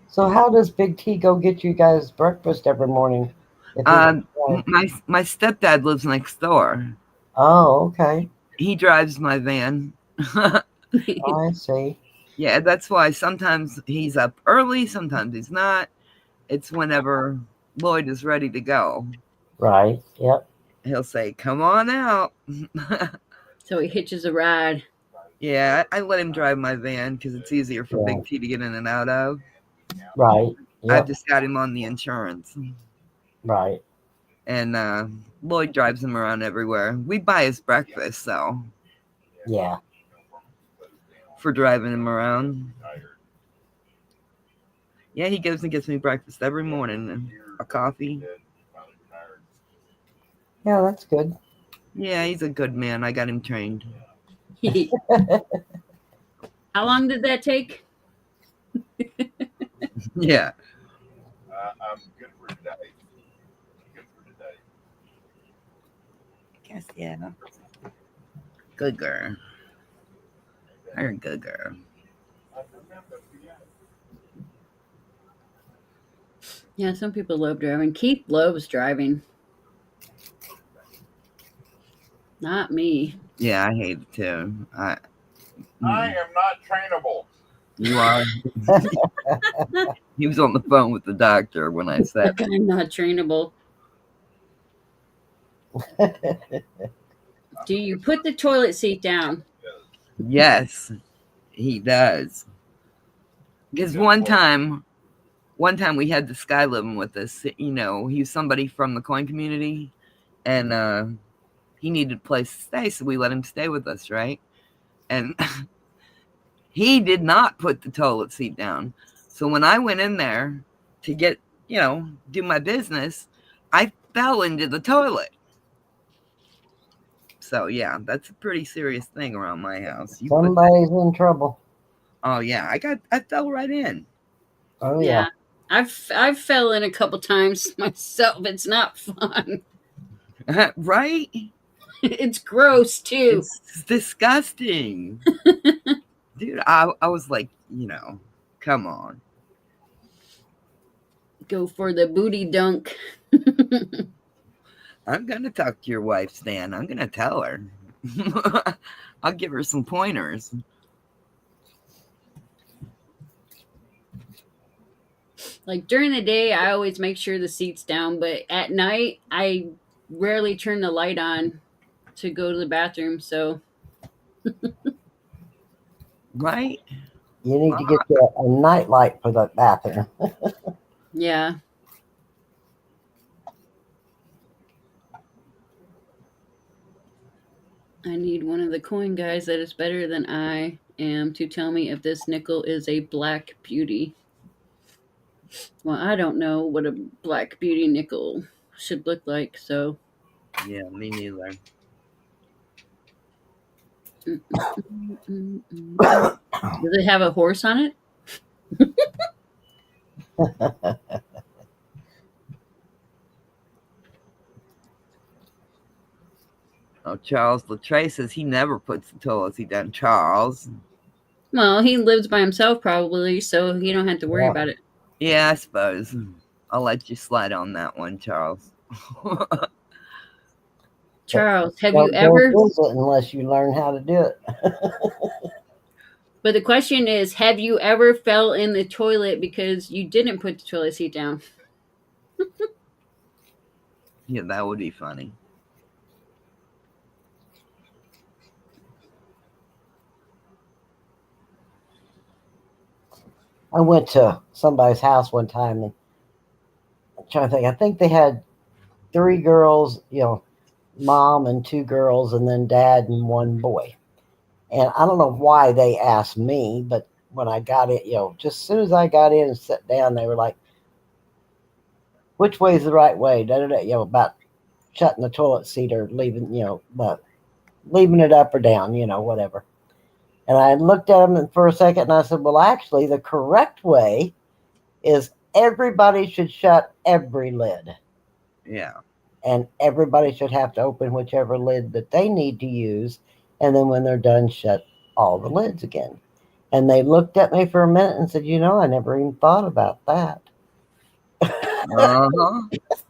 So how does Big T go get you guys breakfast every morning? If My stepdad lives next door. Oh, okay. He drives my van. I see. Yeah, that's why sometimes he's up early, sometimes he's not. It's whenever Lloyd is ready to go. Right. Yep. He'll say, "Come on out." So he hitches a ride. Yeah, I let him drive my van because it's easier for Yeah. Big T to get in and out of. Right. I've Yep. just got him on the insurance. Right. And Lloyd drives him around everywhere. We buy his breakfast, so Yeah. for driving him around. Yeah, he goes and gets me breakfast every morning and a coffee. Yeah, that's good. Yeah, he's a good man. I got him trained. How long did that take? Yeah. I'm good for today. Good for today. Guess yeah. Good girl. You're a good girl. Yeah, some people love driving. Keith loves driving. Not me. Yeah, I hate it too. I am not trainable. You are. He was on the phone with the doctor when I said, I'm not trainable. Do you put the toilet seat down? yes, he does. Because Good one boy. time we had this guy living with us. You know, he was somebody from the coin community, and he needed a place to stay, so we let him stay with us, right? And he did not put the toilet seat down. So when I went in there to get, do my business, I fell into the toilet. So yeah, that's a pretty serious thing around my house. Somebody's in trouble. Oh yeah, I fell right in. Oh Yeah. yeah. I've fell in a couple times myself. It's not fun. Right? It's gross too. It's disgusting. Dude, I was like, come on. Go for the booty dunk. I'm gonna talk to your wife, Stan. I'm gonna tell her. I'll give her some pointers. Like during the day, I always make sure the seat's down, but at night, I rarely turn the light on to go to the bathroom. So Right? You need to get you a night light for that bathroom. yeah. I need one of the coin guys that is better than I am to tell me if this nickel is a black beauty. Well, I don't know what a black beauty nickel should look like, so. Yeah, me neither. Does it have a horse on it? Oh, Charles Latre says he never puts the toilet seat down. Charles. Well, he lives by himself probably, so you don't have to worry Yeah. about it. Yeah, I suppose. I'll let you slide on that one, Charles. Charles, have Don't you ever? go visit unless you learn how to do it. But the question is, have you ever fell in the toilet because you didn't put the toilet seat down? Yeah, that would be funny. I went to somebody's house one time and I'm trying to think. I think they had 3 girls, mom and 2 girls, and then dad and 1 boy. And I don't know why they asked me, but when I got it, just as soon as I got in and sat down, they were like, which way is the right way? About shutting the toilet seat or leaving, but leaving it up or down, whatever. And I looked at them for a second and I said, well, actually, the correct way is everybody should shut every lid. Yeah. And everybody should have to open whichever lid that they need to use. And then when they're done, shut all the lids again. And they looked at me for a minute and said, I never even thought about that. Uh-huh.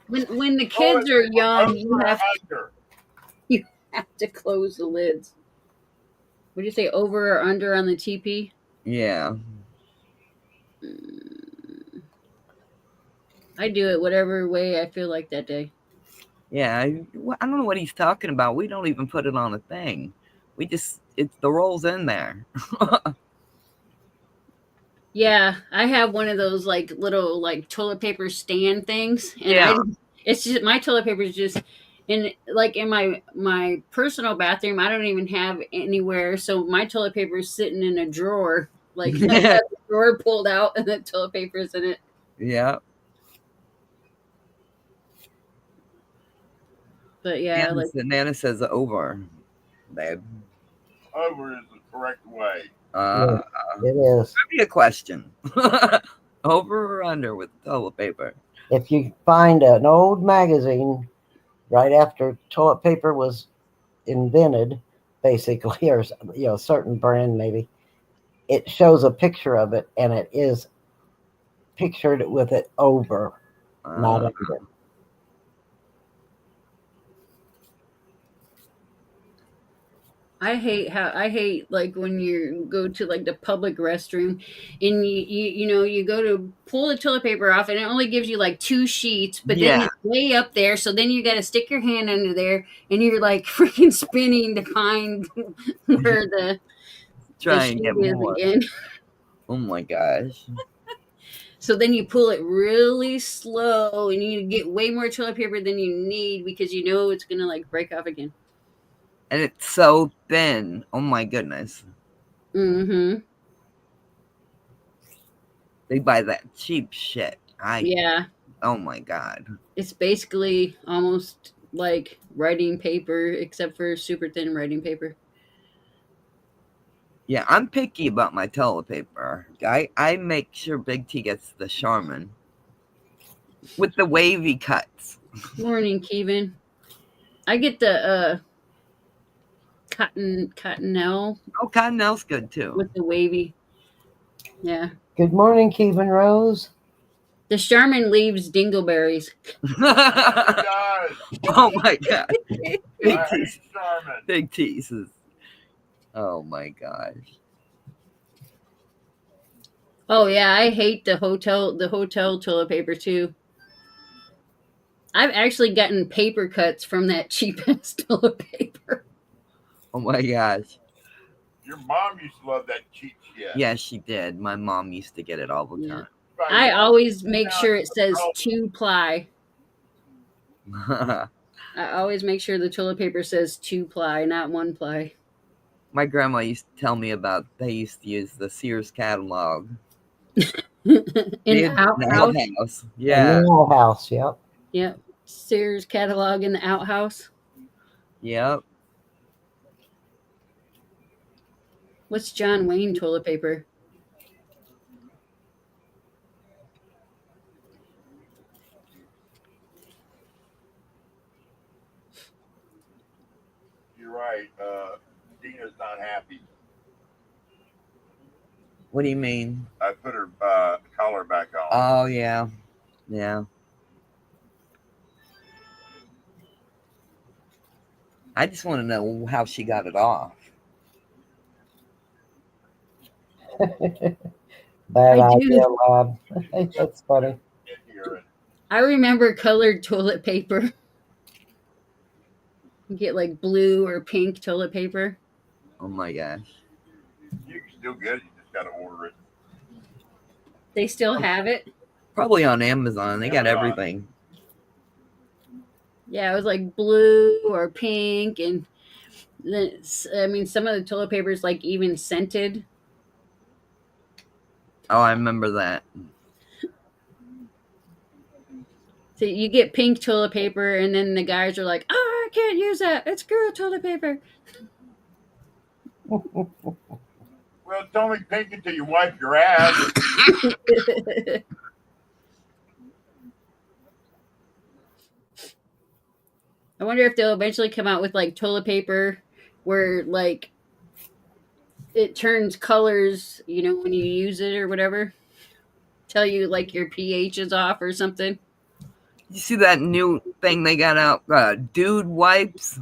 When the kids are young, you Over or have under? to close the lids. Would you say over or under on the TP? Yeah. I do it whatever way I feel like that day. Yeah. I don't know what he's talking about. We don't even put it on a thing. The roll's in there. Yeah, I have one of those like little like toilet paper stand things, and Yeah. it's just my toilet paper is just in my personal bathroom. I don't even have anywhere, so my toilet paper is sitting in a drawer, like I have the drawer pulled out, and the toilet paper is in it. Yeah. But yeah, Nana says over, babe. Over is the correct way. It is. Maybe a question. Over or under with toilet paper? If you find an old magazine right after toilet paper was invented, basically, or a certain brand maybe, it shows a picture of it, and it is pictured with it over, not under. I hate like when you go to like the public restroom and you go to pull the toilet paper off and it only gives you like 2 sheets, but then Yeah. it's way up there, so then you got to stick your hand under there and you're like freaking spinning to find where the Try sheet and get is more. again. Oh my gosh. So then you pull it really slow and you get way more toilet paper than you need because you know it's going to like break off again. And it's so thin. Oh my goodness. Mm-hmm. They buy that cheap shit. Yeah. Oh my god. It's basically almost like writing paper except for super thin writing paper. Yeah, I'm picky about my toilet paper. I make sure Big T gets the Charmin with the wavy cuts. Morning, Kevin. I get the cottonelle Oh, Cottonelle's good too. with the wavy. Yeah. Good morning, Kevin Rose. The Charmin leaves dingleberries. It does. Oh my god. I hate Charmin. Big T's is. Oh my gosh. Oh yeah, I hate the hotel toilet paper too. I've actually gotten paper cuts from that cheap ass toilet paper. Oh my gosh. Your mom used to love that cheap shit. Yeah, she did. My mom used to get it all the Yeah. time. I always make sure it says 2-ply. I always make sure the toilet paper says 2-ply, not 1-ply. My grandma used to tell me about they used to use the Sears catalog. In the outhouse. Yeah. In the house, yep. Yep. Sears catalog in the outhouse. Yep. What's John Wayne toilet paper? You're right. Dina's not happy. What do you mean? I put her collar back on. Oh yeah. Yeah. I just want to know how she got it off. Bad I idea, do. lab. That's funny. Can't hear it. I remember colored toilet paper. You get like blue or pink toilet paper. Oh my gosh. You can still get it. You just got to order it. They still have it. Probably on Amazon. They got Amazon. everything. Yeah, it was like blue or pink, and then I mean some of the toilet paper is like even scented. Oh, I remember that. So you get pink toilet paper, and then the guys are like, "Oh, I can't use that. It's girl toilet paper." Well, it's only pink until you wipe your ass. I wonder if they'll eventually come out with like toilet paper where like it turns colors, you know, when you use it or whatever. Tell you like your pH is off or something. You see that new thing they got out? Dude wipes.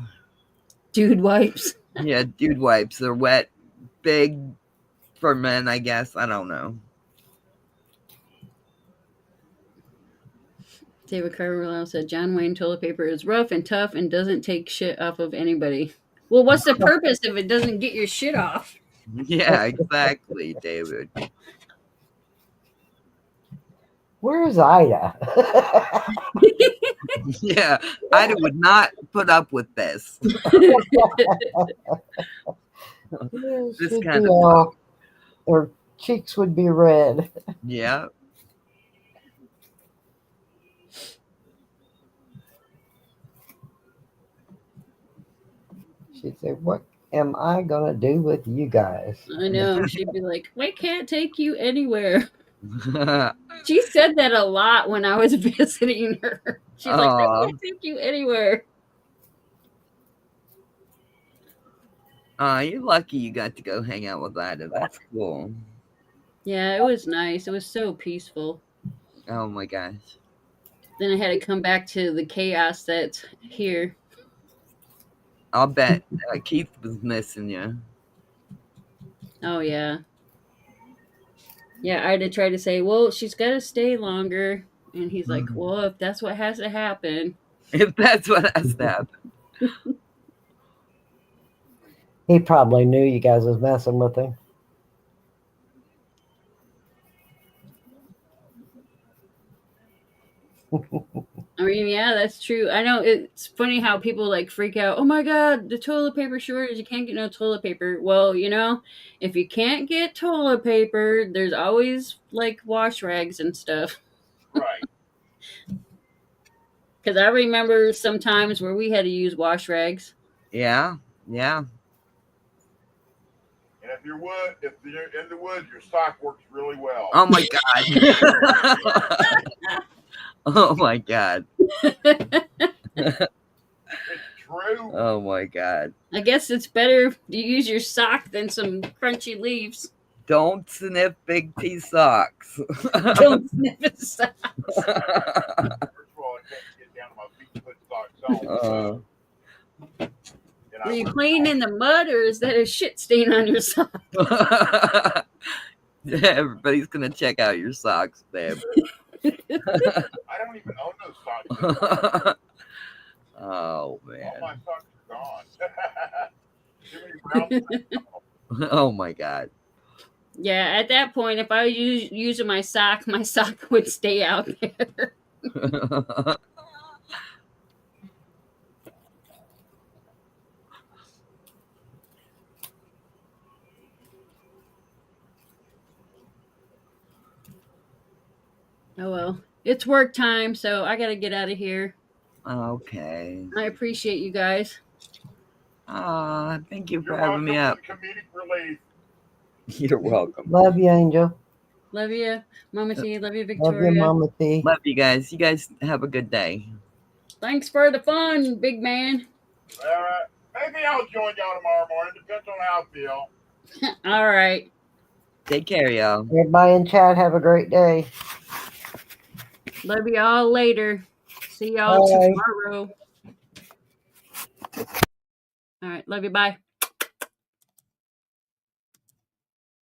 Dude wipes. Yeah, dude wipes. They're wet, big for men, I guess. I don't know. David Carvalho said John Wayne toilet paper is rough and tough and doesn't take shit off of anybody. Well, what's the purpose if it doesn't get your shit off? Yeah, exactly, David. Where's Ida? Yeah, I would not put up with this. This She'd kind be of all- her cheeks would be red. Yeah. She'd say, "What am I gonna do with you guys?" I know. She'd be like, "We can't take you anywhere." She said that a lot when I was visiting her. She's like, "I Aw. can't take you anywhere." You're lucky you got to go hang out with Ida. That's cool. Yeah, it was nice. It was so peaceful. Oh my gosh. Then I had to come back to the chaos that's here. I'll bet Keith was missing you. Oh yeah. Yeah, I had to try to say, well, she's got to stay longer. And he's like, well, if that's what has to happen. If that's what has to happen. He probably knew you guys was messing with him. I mean, yeah, that's true. I know it's funny how people like freak out. Oh my god, the toilet paper shortage! You can't get no toilet paper. Well, if you can't get toilet paper, there's always like wash rags and stuff. Right. Because I remember some times where we had to use wash rags. Yeah. Yeah. And if you're in the woods, your sock works really well. Oh my God. Oh my God. It's true. Oh my God. I guess it's better to use your sock than some crunchy leaves. Don't sniff Big T socks. Don't sniff a sock. First of all, I can't get down to my feet to put socks on. And Are I you wear playing in the mud or is that a shit stain on your sock? Everybody's gonna check out your socks, babe. I don't even own those socks. Oh All man. my socks are gone. Too many brown. Oh my God. Yeah, at that point, if I was using my sock would stay out there. Oh well, it's work time, so I gotta get out of here. Okay. I appreciate you guys. Thank you for You're having me up. welcome for the comedic relief. You're welcome. Love you, Angel. Love you, Mama T. Love you, Love you, Victoria. Mama T. Love you guys. You guys have a good day. Thanks for the fun, big man. All right. Maybe I'll join y'all tomorrow morning. Depends on how I feel. All right. Take care, y'all. Everybody in chat, have a great day. Love you all later. See y'all Bye. tomorrow. All right. Love you. Bye.